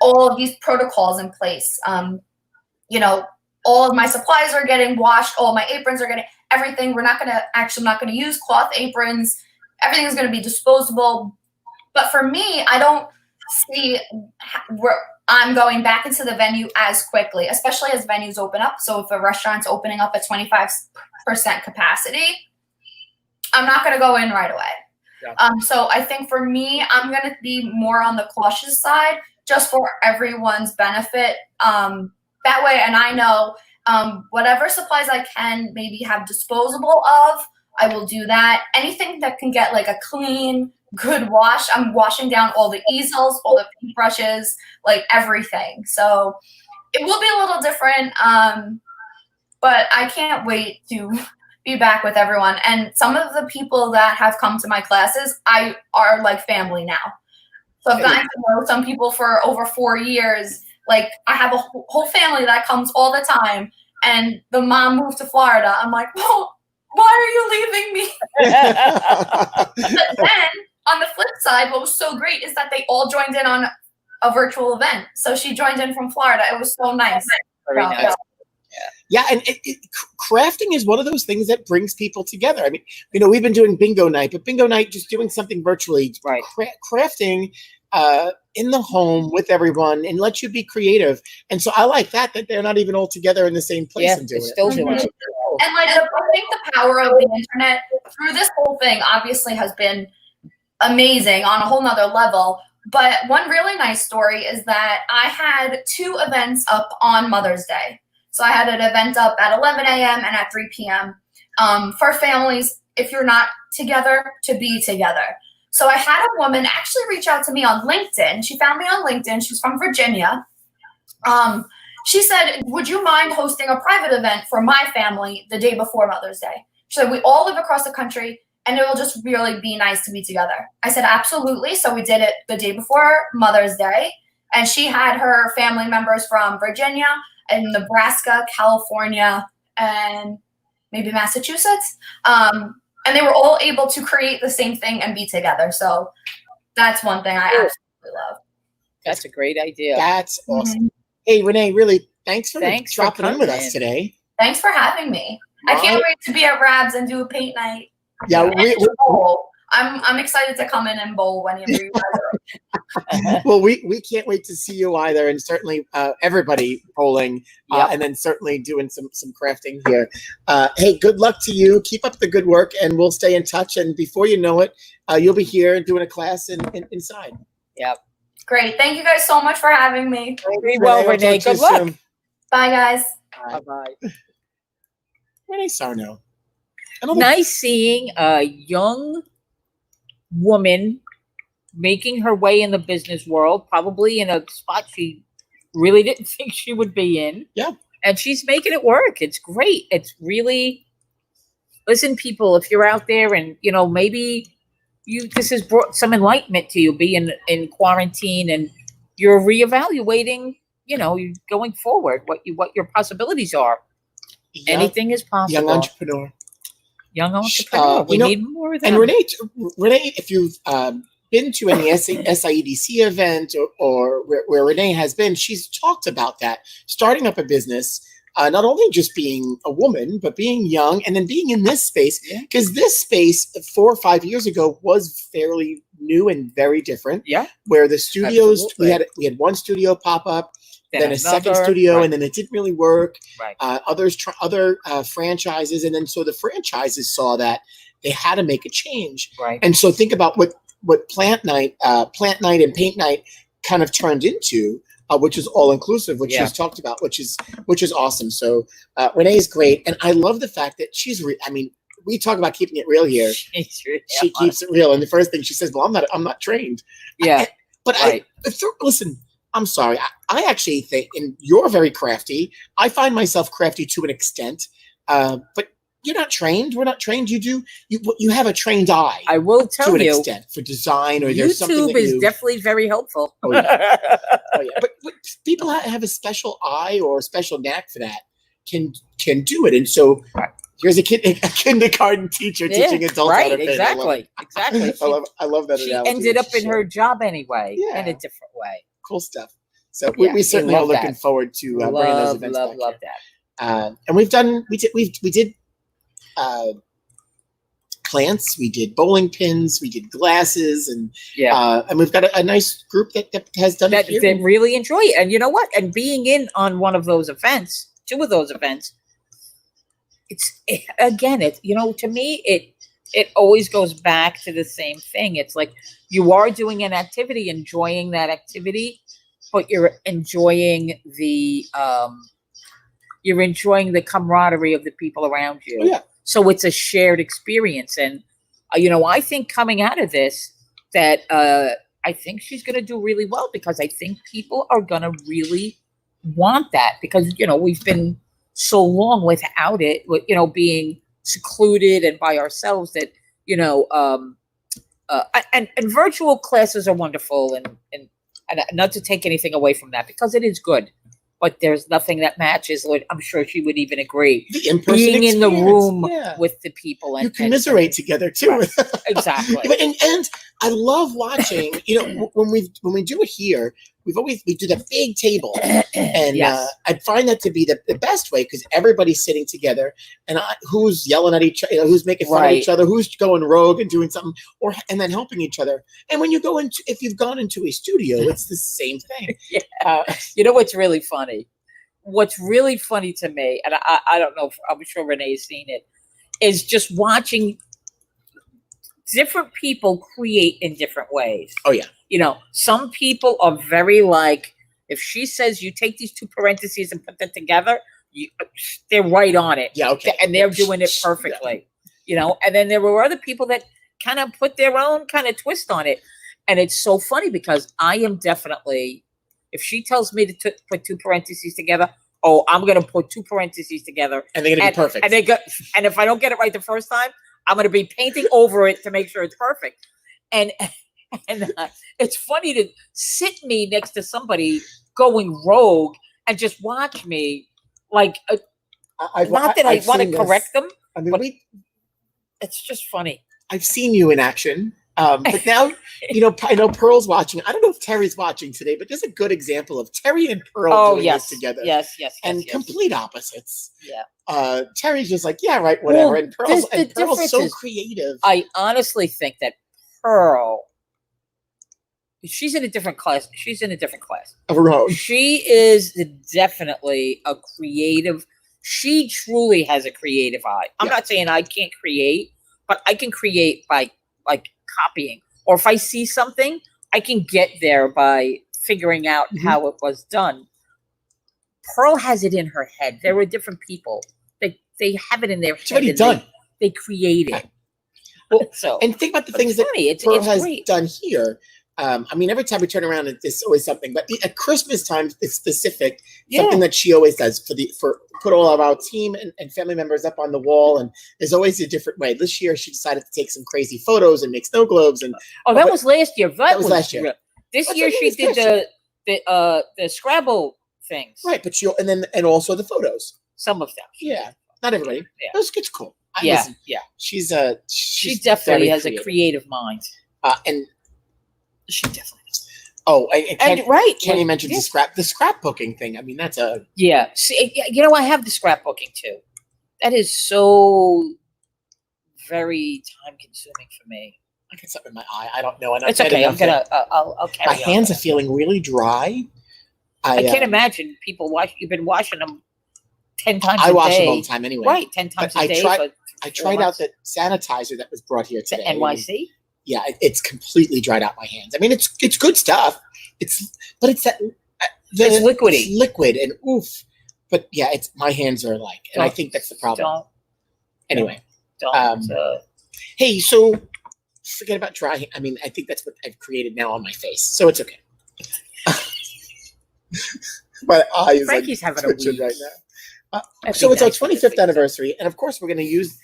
all of these protocols in place. All of my supplies are getting washed. All my aprons are getting everything. I'm not going to use cloth aprons. Everything is going to be disposable. But for me, I don't see where I'm going back into the venue as quickly, especially as venues open up. So if a restaurant's opening up at 25% capacity, I'm not going to go in right away. Yeah. So I think for me, I'm going to be more on the cautious side just for everyone's benefit. That way, and I know whatever supplies I can maybe have disposable of, I will do that. Anything that can get like a clean, good wash, I'm washing down all the easels, all the paintbrushes, like everything. So it will be a little different, but I can't wait to be back with everyone. And some of the people that have come to my classes, are like family now. So I've gotten to know some people for over 4 years. Like I have a whole family that comes all the time, and the mom moved to Florida. I'm like, well, why are you leaving me? But then on the flip side, what was so great is that they all joined in on a virtual event. So she joined in from Florida. It was so nice. Very nice. Yeah, and crafting is one of those things that brings people together. I mean, we've been doing bingo night, but bingo night, just doing something virtually, right? Crafting in the home with everyone and let you be creative. And so I like that they're not even all together in the same place and doing it. Still doing it. And like, I think the power of the internet through this whole thing obviously has been amazing on a whole nother level. But one really nice story is that I had 2 events up on Mother's Day. So I had an event up at 11 a.m. and at 3 p.m. For families, if you're not together, to be together. So I had a woman actually reach out to me on LinkedIn. She found me on LinkedIn. She's from Virginia. She said, would you mind hosting a private event for my family the day before Mother's Day? She said, we all live across the country, and it will just really be nice to be together. I said, absolutely. So we did it the day before Mother's Day, and she had her family members from Virginia and Nebraska, California, and maybe Massachusetts. And they were all able to create the same thing and be together. So that's one thing I absolutely love. That's a great idea. That's awesome. Hey, Renee, really, thanks for dropping in with us today. Thanks for having me. I can't wait to be at Rabs and do a paint night. Yeah, I'm excited to come in and bowl whenever you guys are. Well, we can't wait to see you either, and certainly everybody bowling, and then certainly doing some crafting here. Hey, good luck to you. Keep up the good work, and we'll stay in touch. And before you know it, you'll be here doing a class inside. Yep. Great. Thank you guys so much for having me. Very well, Renee. Good luck. Soon. Bye, guys. Bye-bye. Renée Sarno. Nice seeing a young woman making her way in the business world, probably in a spot she really didn't think she would be in. Yeah. And she's making it work. It's great. It's really, listen, people, if you're out there and, maybe this has brought some enlightenment to you being in quarantine and you're reevaluating, you're going forward, what your possibilities are. Anything is possible. Young entrepreneur. We need more of that. And Renee, if you've been to any SIEDC event or where Renee has been, she's talked about that, starting up a business, not only just being a woman, but being young and then being in this space, because this space 4 or 5 years ago was fairly new and very different. Yeah. Where the studios, Absolutely. we had one studio pop up, then a second another, studio, right. and then it didn't really work. Right. Other franchises, and then so the franchises saw that they had to make a change. Right. And so think about what Plant Night and Paint Night kind of turned into, which is all inclusive, which she's talked about, which is awesome. So Renee is great, and I love the fact that she's. We talk about keeping it real here. She keeps it real, and the first thing she says, "Well, I'm not trained." Yeah, listen. I'm sorry. I actually think, and you're very crafty. I find myself crafty to an extent, but you're not trained. We're not trained. You have a trained eye. I will tell to an you, extent for design, or there's something that YouTube is definitely very helpful. Oh yeah. But people have a special eye or a special knack for that. Can do it, and so. Here's a kindergarten teacher teaching adults how to paint. Exactly. I love that She analogy. ended up in her job anyway, in a different way. Cool stuff. So we certainly are looking forward to bringing those events back. Love that. And we did plants, we did bowling pins, we did glasses, and we've got a nice group that has done it here. That really enjoy it. And you know what? And being in on one of those events, 2 of those events. To me, it always goes back to the same thing. It's like you are doing an activity, enjoying that activity, but you're enjoying the camaraderie of the people around you. Oh, yeah. So it's a shared experience. And, I think coming out of this that I think she's going to do really well, because I think people are going to really want that, because, we've been so long without it, being secluded and by ourselves, that and virtual classes are wonderful, and not to take anything away from that, because it is good, but there's nothing that matches. I'm sure she would even agree. The in-person being in the room yeah. with the people, and you commiserate together too. Right. Exactly. and I love watching. When we do it here, we do the big table, and Yes. I find that to be the best way because everybody's sitting together, and who's yelling at each other, who's making fun of each other, who's going rogue and doing something, and then helping each other. And when you go into, if you've gone into a studio, it's the same thing. Yeah. You know what's really funny? What's really funny to me, and I don't know if I'm sure Renee's seen it, is just watching different people create in different ways. Oh yeah. Some people are very like, if she says you take these two parentheses and put them together, they're right on it. Yeah, okay. And they're doing it perfectly. And then there were other people that kind of put their own kind of twist on it. And it's so funny because I am definitely, if she tells me to put two parentheses together, I'm going to put two parentheses together. And they're going to be perfect. And if I don't get it right the first time, I'm going to be painting over it to make sure it's perfect. And it's funny to sit me next to somebody going rogue and just watch me. Like, not that I want to correct them, but it's just funny. I've seen you in action. But now, I know Pearl's watching. I don't know if Terry's watching today, but there's a good example of Terry and Pearl doing this together. Yes. And complete opposites. Yeah. Terry's just like, yeah, right, whatever. Well, and Pearl's so creative. I honestly think that Pearl, she's in a different class. She's in a different class. Of her own. She is definitely a creative. She truly has a creative eye. I'm not saying I can't create, but I can create by copying. Or if I see something, I can get there by figuring out how it was done. Pearl has it in her head. There are different people. They have it in their head. It's already done. They create it. Well, and think about the things that Pearl has done here. Every time we turn around, it's always something. But at Christmas time, it's specific. Something that she always does for put all of our team and family members up on the wall. And there's always a different way. This year, she decided to take some crazy photos and make snow globes. And that was last year. That was last year. This year, she did the Scrabble things. Right, but and also the photos. Some of them. Yeah, not everybody. Yeah. It's cool. Listen, She definitely has a creative mind. And she definitely does. Kenny mentioned the scrapbooking thing. I mean, that's a See, I have the scrapbooking too. That is so very time consuming for me. I get something in my eye. I don't know. It's okay. I'm gonna. I'll carry my hands are feeling really dry. I can't imagine people You've been washing them 10 times a day. I wash them all the time anyway. Right, 10 times a day. I tried out the sanitizer that was brought here today. The NYC? Yeah, it's completely dried out my hands. I mean, it's good stuff. It's that it's liquidy. It's liquid and oof. But yeah, my hands are like, and I think that's the problem. Anyway, hey, so forget about dry. I mean, I think that's what I've created now on my face, so it's okay. My eyes Frankie's having a week right now. So it's our 25th anniversary, and of course, we're going to use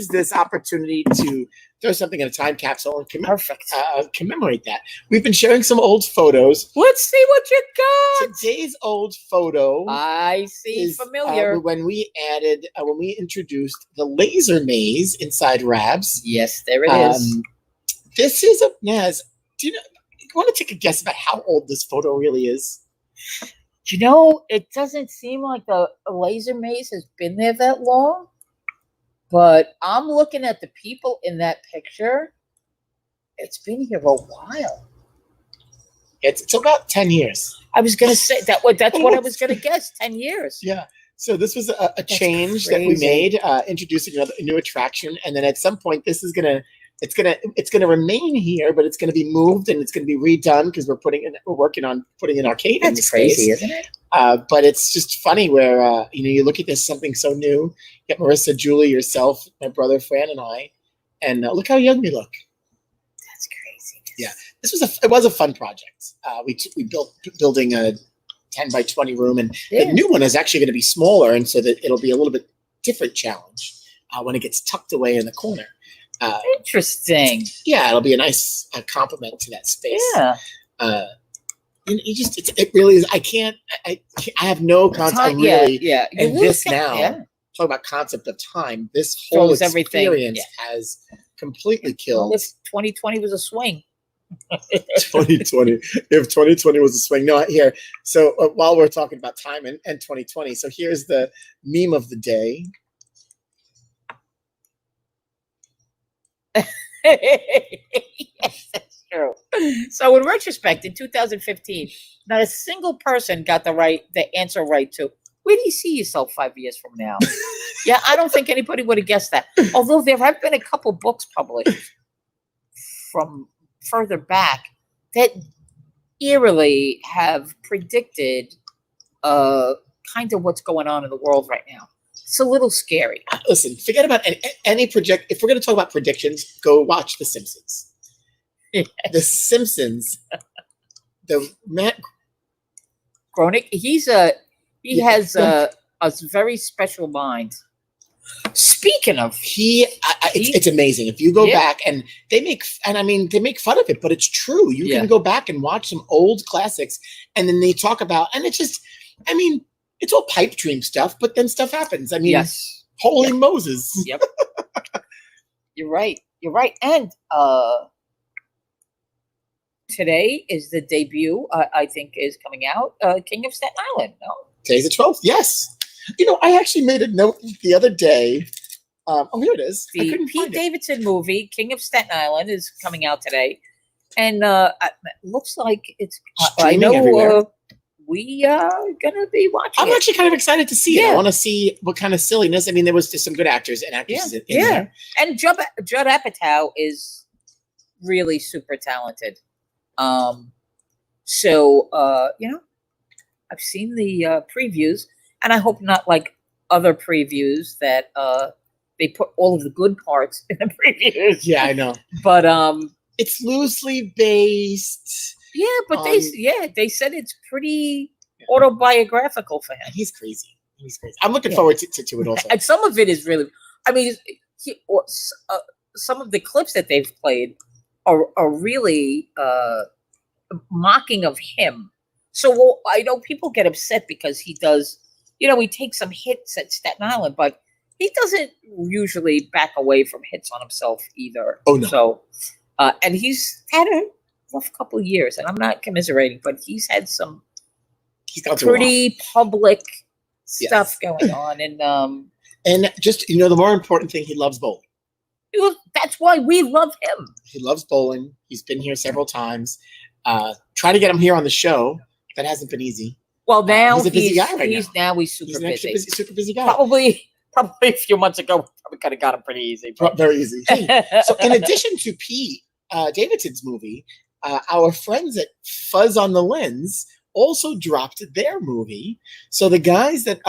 this opportunity to throw something in a time capsule and commemorate that. We've been sharing some old photos. Let's see what you got. Today's old photo. I see familiar. When we introduced the laser maze inside Rabs. Yes, there it is. This is Naz. Do you want to take a guess about how old this photo really is? It doesn't seem like the laser maze has been there that long, but I'm looking at the people in that picture. It's been here a while. It's about 10 years. I was going to say that's what I was going to guess. 10 years. Yeah. So this was a change that we made, introducing a new attraction, and then at some point this is it's gonna remain here, but it's gonna be moved and it's gonna be redone because we're working on putting an arcade in the space. Crazy, isn't it? But it's just funny where you look at this, something so new. You got Marissa, Julie, yourself, my brother Fran, and I, and look how young we look. That's crazy. Yeah, it was a fun project. We building a 10 by 20 room, and the new one is actually going to be smaller, and so that it'll be a little bit different challenge when it gets tucked away in the corner. Interesting. Yeah, it'll be a nice compliment to that space. Yeah. It really is. I have no concept. Yeah. And this now, talk about concept of time. This whole experience has completely killed. If 2020 was a swing. 2020. If 2020 was a swing. No, here. So while we're talking about time and 2020, so here's the meme of the day. Yes, that's true. So in retrospect, in 2015, not a single person got the answer right to where do you see yourself 5 years from now? Yeah, I don't think anybody would have guessed that. Although there have been a couple books published from further back that eerily have predicted kind of what's going on in the world right now. It's a little scary. Listen, forget about any project. If we're going to talk about predictions, go watch The Simpsons. Yes. The Simpsons. The Matt Groening, he has a very special mind. Speaking of, it's amazing. If you go back and they make fun of it, but it's true. You can go back and watch some old classics, and then they talk about, and it's just, it's all pipe dream stuff, but then stuff happens. yes, holy Moses. Yep. You're right. And today is the debut, I think, is coming out, King of Staten Island. No? Today's the 12th. Yes. I actually made a note the other day. Here it is. The Pete Davidson movie, King of Staten Island, is coming out today. And it looks like it's streaming everywhere. We are going to be watching I'm actually kind of excited to see it. I want to see what kind of silliness. There was just some good actors and actresses in there. And Judd Apatow is really super talented. I've seen the previews, and I hope not like other previews that they put all of the good parts in the previews. Yeah, I know. But it's loosely based. Yeah, but they said it's pretty autobiographical for him. He's crazy. I'm looking forward to it also. And some of it is really, some of the clips that they've played are really mocking of him. So I know people get upset because he does, he takes some hits at Staten Island, but he doesn't usually back away from hits on himself either. Oh, no. So, and he's had a rough couple of years, and I'm not commiserating, but he's had some pretty public stuff going on. And just, the more important thing, he loves bowling. That's why we love him. He loves bowling. He's been here several times. Try to get him here on the show. That hasn't been easy. Well, now he's a busy guy right now. He's super busy. Super busy guy. Probably a few months ago, we could have got him pretty easy. Very easy. So in addition to Pete Davidson's movie, our friends at Fuzz on the Lens also dropped their movie. So the guys that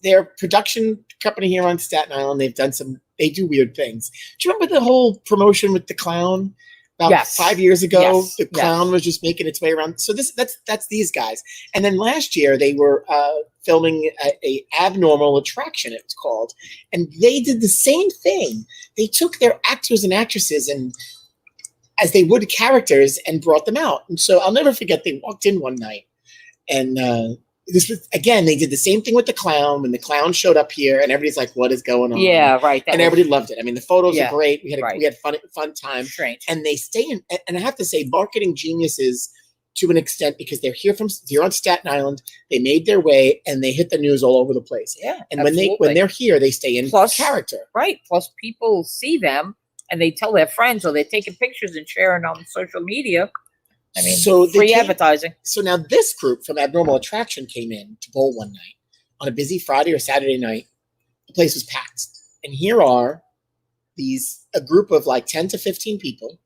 their production company here on Staten Island, they do weird things. Do you remember the whole promotion with the clown? About 5 years ago, the clown was just making its way around. So that's these guys. And then last year they were filming a abnormal attraction, it was called, and they did the same thing. They took their actors and actresses and as they would characters and brought them out. And so I'll never forget. They walked in one night, and this was again. They did the same thing with the clown. When the clown showed up here, and everybody's like, "What is going on?" Yeah, right. And everybody loved it. The photos are great. We had fun time. Strange. And they stay in. And I have to say, marketing geniuses to an extent, because they're here on Staten Island. They made their way, and they hit the news all over the place. Yeah, and when they're here, they stay in character. Right. Plus, people see them, and they tell their friends, or they're taking pictures and sharing on social media. Free advertising. So now this group from Abnormal Attraction came in to bowl one night on a busy Friday or Saturday night. The place was packed. And here are a group of like 10 to 15 people,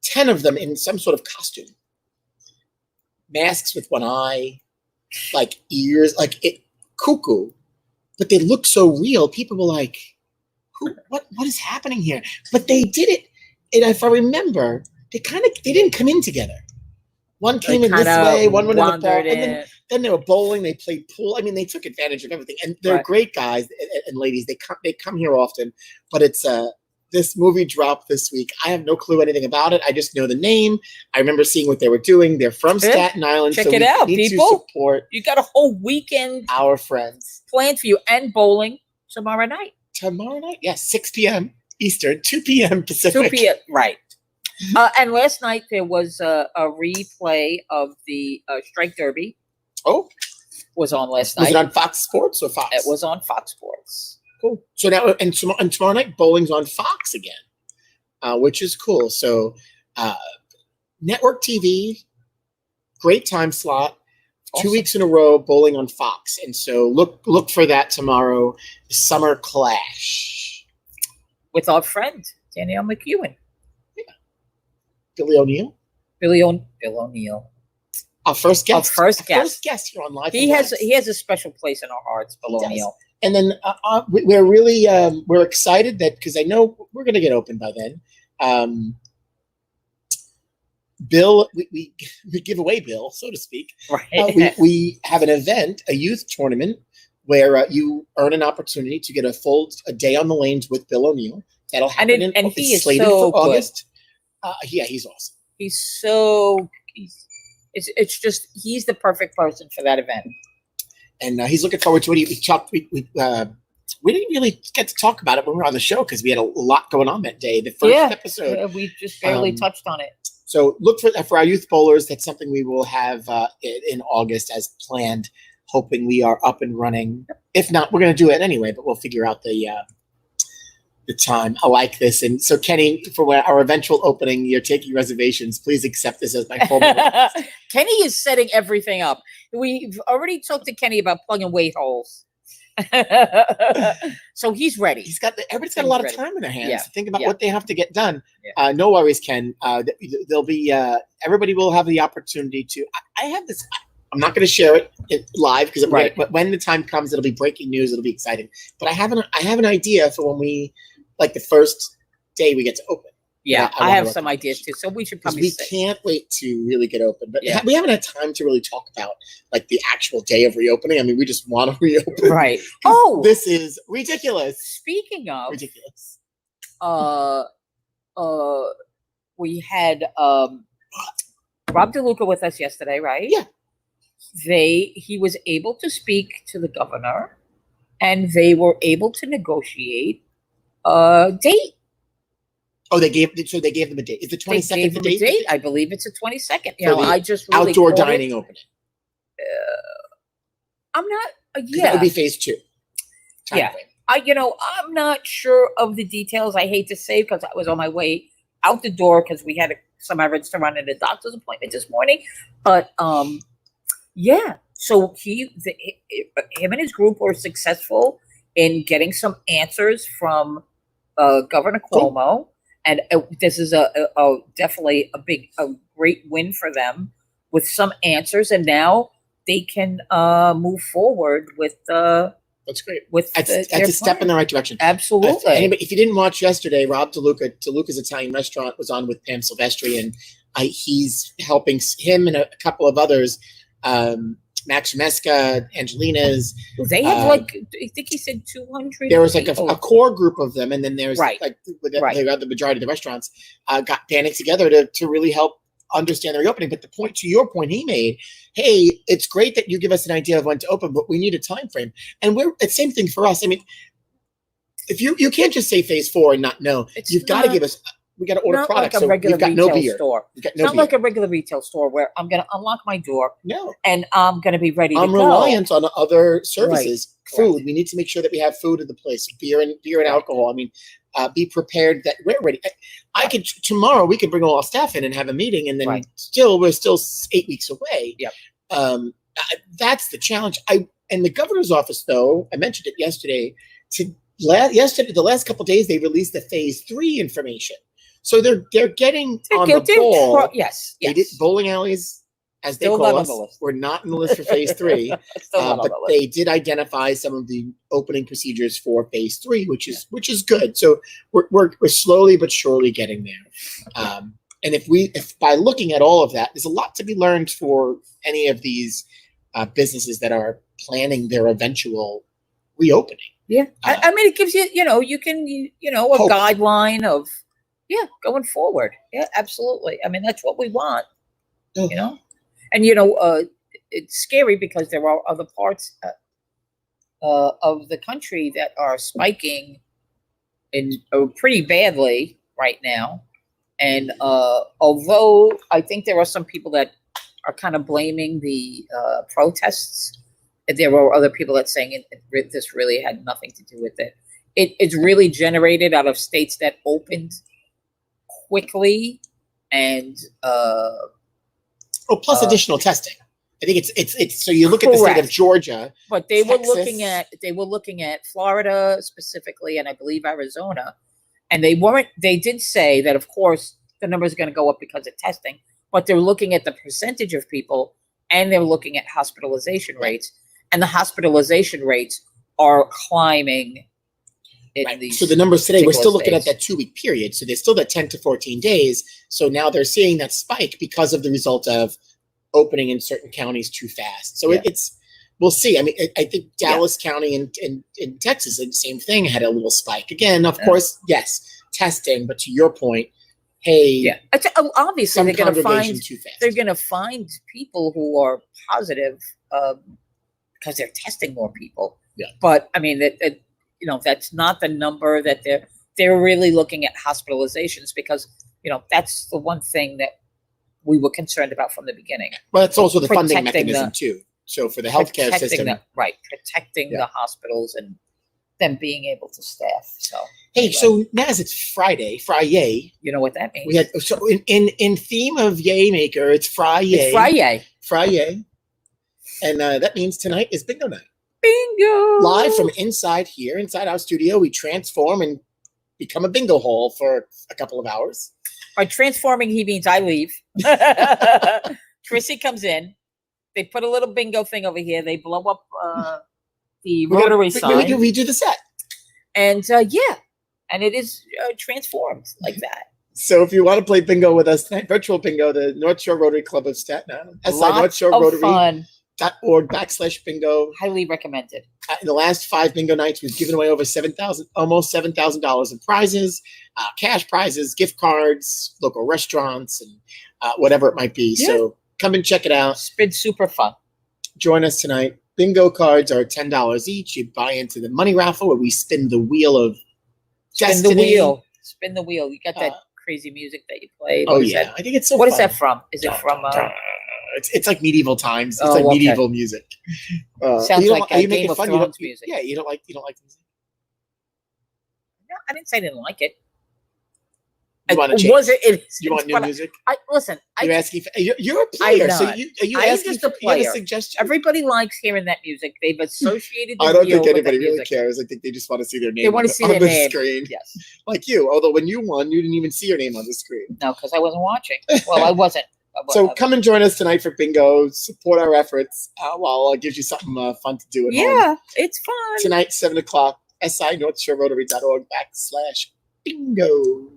10 of them in some sort of costume, masks with one eye, like ears, cuckoo. But they looked so real. People were like, what is happening here? But they did it. And if I remember, they didn't come in together. One came in this way, one went in the ball, and then they were bowling. They played pool. They took advantage of everything, and they're great guys and ladies. They come here often, but it's this movie dropped this week. I have no clue anything about it. I just know the name. I remember seeing what they were doing. They're from Staten Island. Check it out, people. Support. You got a whole weekend, our friends, planned for you, and bowling tomorrow night. Tomorrow night, yes, 6 p.m. Eastern, 2 p.m. Pacific. 2 p.m. Right. And last night there was a replay of the Strike Derby. Oh, was on last was night. it on Fox Sports or Fox? It was on Fox Sports. Cool. So now, and tomorrow night, bowling's on Fox again, which is cool. So, network TV, great time slot. Awesome. 2 weeks in a row, bowling on Fox, and so look for that tomorrow. The Summer Clash with our friend Danielle McEwen. Yeah. Billy O'Neill. Bill O'Neill. Our first guest. First guest here on Live. He has a special place in our hearts, Bill O'Neill. And then we're really we're excited that because I know we're going to get open by then. Bill, we give away Bill, so to speak. Right. We have an event, a youth tournament, where you earn an opportunity to get a day on the lanes with Bill O'Neill. That'll happen and he is slated so for good. August. Yeah, he's awesome. It's just he's the perfect person for that event. And he's looking forward to it. We didn't really get to talk about it when we were on the show because we had a lot going on that day. The first episode. Yeah, we just barely touched on it. So look for our youth bowlers. That's something we will have in August as planned, hoping we are up and running. If not, we're going to do it anyway, but we'll figure out the time. I like this. And so, Kenny, for our eventual opening, you're taking reservations. Please accept this as my formal request. Kenny is setting everything up. We've already talked to Kenny about plugging weight holes. So he's ready. Everybody's got a lot of time in their hands to think about what they have to get done. No worries, Ken. There'll be everybody will have the opportunity to. I have this. I'm not going to share it live because but when the time comes, it'll be breaking news. It'll be exciting. But I have an idea for when we the first day we get to open. Yeah, I have some ideas too. So we should probably. Can't wait to really get open, but we haven't had time to really talk about the actual day of reopening. I mean, we just want to reopen, right? Oh, this is ridiculous. Speaking of ridiculous, we had Rob DeLuca with us yesterday, right? Yeah. He was able to speak to the governor, and they were able to negotiate a date. Oh, they gave them a date. Is the 22nd the date? I believe it's the 22nd. I just really outdoor dining opening. I'm not. That would be phase 2. Yeah. I'm not sure of the details. I hate to say because I was on my way out the door because we had some errands to run at a doctor's appointment this morning. But so him and his group were successful in getting some answers from Governor Cuomo. And this is definitely a great win for them with some answers, and now they can move forward with. That's great. That's a step in the right direction. Absolutely. If you didn't watch yesterday, Rob DeLuca's Italian Restaurant was on with Pam Silvestri, and he's helping him and a couple of others. Max Mesca, Angelina's. They have I think he said 200. There was a core group of them, and then there's the majority of the restaurants got banding together to really help understand the reopening. But to your point he made, hey, it's great that you give us an idea of when to open, but we need a time frame. And it's the same thing for us. I mean, if you can't just say phase 4 and not know, you've got to give us. We got to order products. Like a regular retail store. It's not like a regular retail store where I'm going to unlock my door. No. And I'm going to be ready to go. I'm reliant on other services. Right. Food. Right. We need to make sure that we have food in the place. Beer and alcohol. I mean, be prepared that we're ready. Tomorrow we could bring all our staff in and have a meeting, and then we're still 8 weeks away. Yep. That's the challenge. And the governor's office, though, I mentioned it yesterday. The last couple of days they released the phase 3 information. So they're getting on the ball. Yes. They did bowling alleys, as still they call us. We're not in the list for phase 3, but they did identify some of the opening procedures for phase 3, which is good. So we're slowly but surely getting there. And if by looking at all of that, there's a lot to be learned for any of these businesses that are planning their eventual reopening. Yeah, I mean, it gives you a hope. Guideline of. Yeah, going forward. Yeah, absolutely. I mean, that's what we want, And, it's scary because there are other parts of the country that are spiking pretty badly right now. And although I think there are some people that are kind of blaming the protests, there were other that saying this really had nothing to do with it. It's really generated out of states that opened quickly and plus additional testing. I think it's so you look at the state of Georgia, but they were looking at Florida specifically, and I believe Arizona, and they did say that of course the numbers are going to go up because of testing, but they're looking at the percentage of people and they're looking at hospitalization rates, and the hospitalization rates are climbing. So the numbers today, we're still looking at that 2-week period. So there's still that 10 to 14 days. So now they're seeing that spike because of the result of opening in certain counties too fast. So we'll see. I mean, I think Dallas County in Texas, the same thing, had a little spike. Again, of course, yes, testing. But to your point, hey, obviously they're going to find people who are positive because they're testing more people. Yeah. But I mean that's not the number that they're really looking at hospitalizations, because that's the one thing that we were concerned about from the beginning. Well, that's also the funding mechanism too. So for the healthcare system, protecting the hospitals and them being able to staff. So so Naz, it's Friday. You know what that means? We had in theme of Yaymaker, it's Friday. It's Friday, and that means tonight is bingo night. Bingo! Live from inside our studio, we transform and become a bingo hall for a couple of hours. By transforming, he means I leave. Trissy comes in. They put a little bingo thing over here. They blow up the rotary sign. We do the set. And and it is transformed like that. So if you want to play bingo with us tonight, virtual bingo, the North Shore Rotary Club of Staten Island, SI-NorthShoreRotary.org/bingo. Highly recommended. In the last 5 bingo nights, we've given away over almost $7,000 in prizes, cash prizes, gift cards, local restaurants, and whatever it might be. Yeah. So come and check it out. It's been super fun. Join us tonight. Bingo cards are $10 each. You buy into the money raffle where we spin the wheel of destiny. Spin the wheel. You got that crazy music that you play. I think it's so What fun. Is that from? Is it from... It's like medieval times. It's medieval music. Sounds like Game of Thrones music. Yeah, you don't like music? No, I didn't say I didn't like it. You want to change? You want new music? Listen. You're asking. You're a player, so are you asking for a suggestion? Everybody likes hearing that music. They've associated. I don't think anybody really cares. I think they just want to see their name. They want to see their name. Screen. Yes. Like you. Although when you won, you didn't even see your name on the screen. No, because I wasn't watching. Well, I wasn't. So come and join us tonight for bingo. Support our efforts while it gives you something fun to do at home. Yeah, it's fun. Tonight, 7 o'clock, SI-NorthShoreRotary.org/bingo.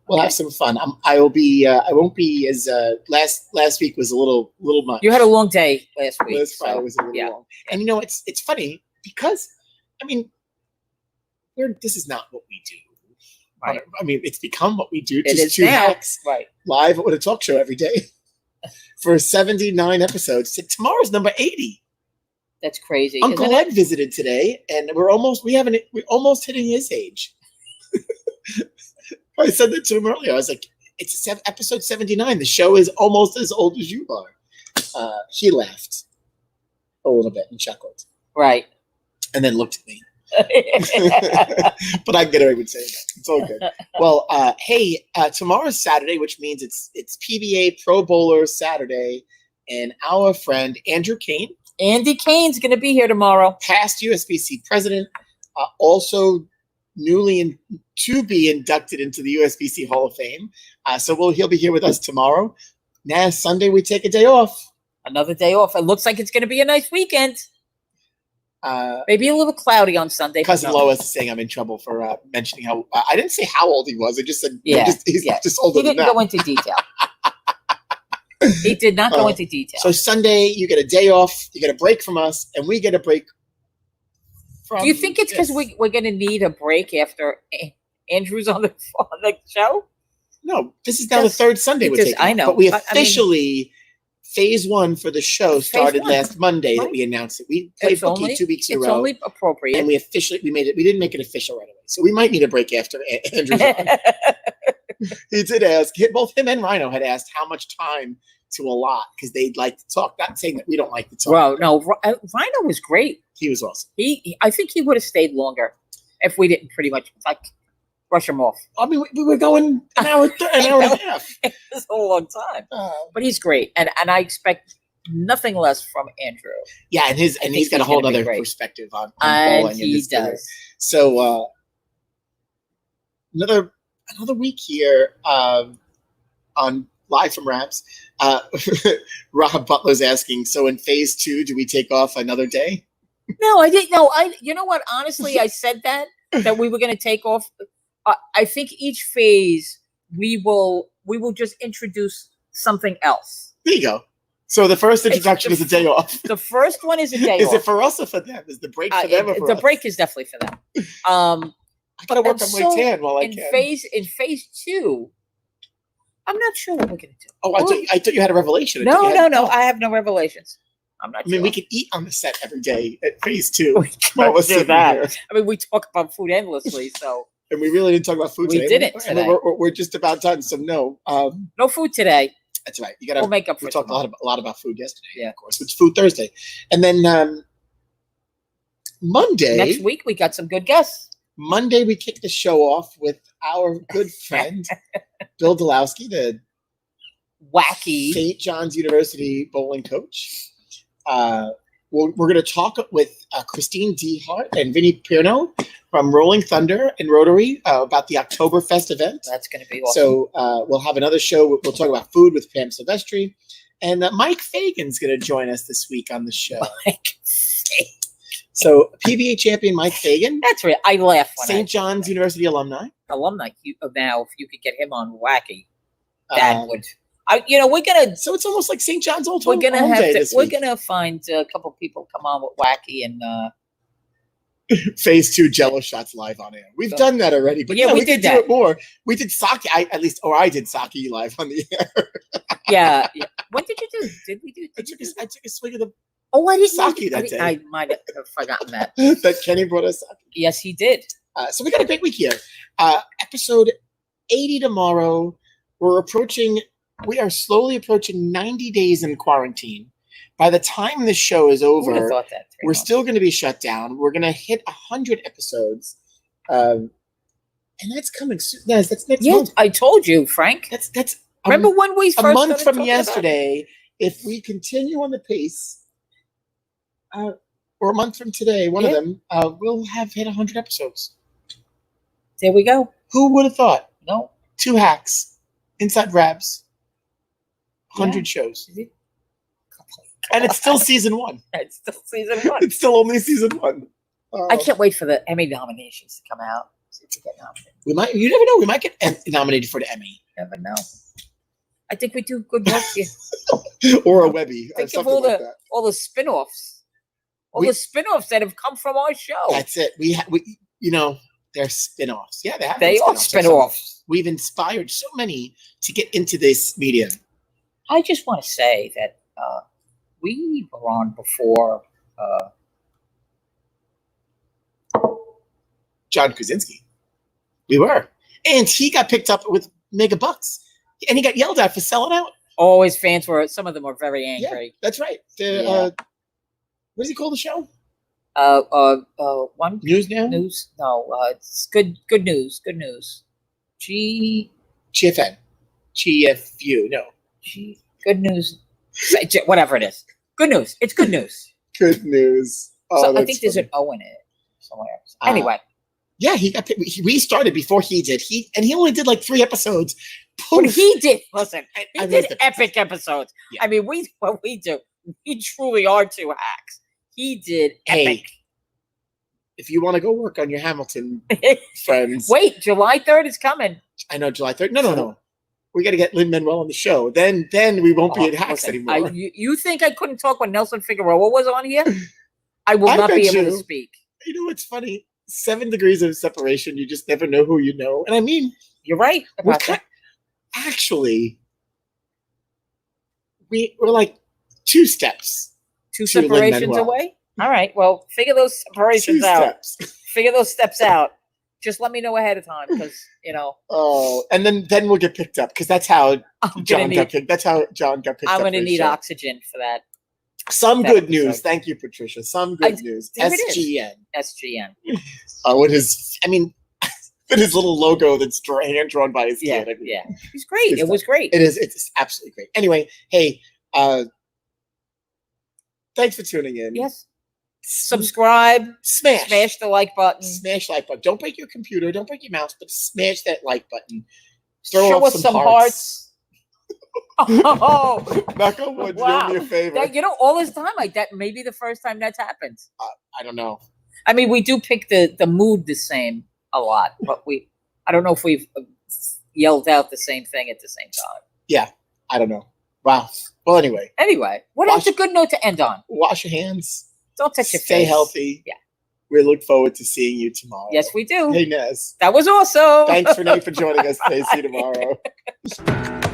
We'll have some fun. I won't be as last week was a little much. You had a long day last week. Last Friday was a little long. And it's funny because this is not what we do. Right. I mean, it's become what we do. Just 2 hacks live at a talk show every day for 79 episodes. Tomorrow's number 80. That's crazy. Uncle Ed visited today, and we're almost hitting his age. I said that to him earlier. I was like, "It's episode 79. The show is almost as old as you are." He laughed a little bit and chuckled, right, and then looked at me. But I get away with saying that. It's all good. Well, tomorrow's Saturday, which means it's PBA Pro Bowler Saturday, and our friend Andrew Kane. Andy Kane's going to be here tomorrow. Past USBC president, also to be inducted into the USBC Hall of Fame. So he'll be here with us tomorrow. Now Sunday we take a day off. Another day off. It looks like it's going to be a nice weekend. Maybe a little cloudy on Sunday. Cousin Lois is saying I'm in trouble for mentioning how I didn't say how old he was. I just said he's just older than that. He didn't go into detail. He did not go into detail. So Sunday you get a day off. You get a break from us, and we get a break from. Do you think it's because we're going to need a break after Andrew's on the show? No, this is now the third Sunday we're taking. I know, but we officially. Phase 1 for the show started last Monday that we announced it. We played bookie 2 weeks in a row. It's only appropriate. And we made it. We didn't make it official right away. So we might need a break after Andrew's on. He did ask. Both him and Rhino had asked how much time to allot because they'd like to talk. Not saying that we don't like to talk. Well, no, Rhino was great. He was awesome. I think he would have stayed longer if we didn't pretty much like brush him off. I mean, we were going an hour and a half. It was a long time, but he's great, and I expect nothing less from Andrew. Yeah, and he's got a whole other perspective on bowling. And he does. So another week here on Live from Rabs. Rob Butler's asking, so in phase 2, do we take off another day? No, I didn't. No, you know what? Honestly, I said that we were going to take off. I think each phase we will just introduce something else. There you go. So the first introduction is a day off. The first one is a day off. Is it for us or for them? Is the break for them or for the us? break is definitely for them. I gotta work on my tan while I can. In phase 2, I'm not sure what we're gonna do. Oh, I thought you had a revelation. No. I have no revelations. I'm not. I mean, sure. we can eat on the set every day at phase 2. We can't do that. I mean, we talk about food endlessly, so. And we really didn't talk about food today. We didn't today. We're just about done, so no. No food today. That's right. You gotta. We'll make up for we it. talked a lot about food yesterday. Yeah, of course. It's Food Thursday, and then Monday. Next week we got some good guests. Monday we kick the show off with our good friend Bill Dulowski, the wacky St. John's University bowling coach. We're going to talk with Christine Dehart and Vinny Pirno from Rolling Thunder and Rotary about the Oktoberfest event. That's going to be awesome. So we'll have another show. We'll talk about food with Pam Silvestri. And Mike Fagan's going to join us this week on the show. Mike Fagan. So PBA champion Mike Fagan. That's right. I laugh when St. John's University alumni. Now, if you could get him on Wacky, that would... we're gonna. So it's almost like St. John's old. We're gonna have to. We're gonna find a couple people come on with Wacky and. Phase 2 Jello shots live on air. We've done that already, but yeah, we did that. Do it more. We did sake. I did sake live on the air. Yeah. When did you do? Did we do? I took a swig of the. Oh, I didn't sake that day. I might have forgotten that. That Kenny brought us sake. Yes, he did. So we got a great week here. Episode 80 tomorrow. We are slowly approaching 90 days in quarantine. By the time this show is over, we're still going to be shut down. We're going to hit 100 episodes. And that's coming soon. Yes, that's next month. I told you, Frank. That's remember when we first a month from yesterday. If we continue on the pace, or a month from today, one of them, we'll have hit 100 episodes. There we go. Who would have thought? No. 2 hacks, Inside Rabs, 100 shows. And it's still season 1. It's still season 1. It's still only season 1. I can't wait for the Emmy nominations to come out. To get nominated. You never know. We might get nominated for the Emmy. Never know. I think we do good work here. Or a Webby. Think of all the spin-offs. The spin-offs that have come from our show. That's it. They're spin-offs. Yeah, they are spin-offs. We've inspired so many to get into this medium. I just want to say that we were on before John Krasinski. We were. And he got picked up with mega bucks. And he got yelled at for selling out. Oh, his fans some of them were very angry. Yeah, that's right. What does he call the show? One News Now? News. No, it's good news. Good news. GFN. GFU. No. Good news. Whatever it is. Good news. It's good news. Good news. Oh, so I think there's an O in it somewhere. Anyway. Yeah, he got. We started before he did. He only did like 3 episodes. But he did. Listen, he did epic episodes. Yeah. I mean, what we do, we truly are 2 hacks. He did epic. Hey, if you want to go work on your Hamilton friends, wait, July 3rd is coming. I know July 3rd. No. We got to get Lin-Manuel on the show. Then we won't be at hacks anymore. You think I couldn't talk when Nelson Figueroa was on here? I will not be able to speak. You know what's funny? 7 degrees of separation. You just never know who you know. And I mean, you're right. Actually, we're like 2 steps. 2 separations away? All right. Well, figure those separations out. Figure those steps out. Just let me know ahead of time because Oh, and then we'll get picked up because that's how John got picked. That's how John got picked up. I'm going to for his need show. oxygen for that. Some that good episode. news. Thank you, Patricia. Some good news. There it is. SGN. SGN. With his, with his little logo that's hand drawn by his Yeah, kid. yeah. He's great. It was great. It is. It's absolutely great. Anyway, hey, thanks for tuning in. Yes. Subscribe. Smash the like button. Smash like button. Don't break your computer. Don't break your mouse, but smash that like button. Show us some hearts. Oh, knock on wood. Wow. Do me a favor. All this time, that may be the first time that's happened. I don't know. We do pick the mood the same a lot, but I don't know if we've yelled out the same thing at the same time. Yeah, I don't know. Wow. Well, anyway, what else a good note to end on? Wash your hands. Don't touch your face. Stay healthy. Yeah. We look forward to seeing you tomorrow. Yes, we do. Hey, Nez. That was awesome. Thanks, Renee, for joining us today. See you tomorrow.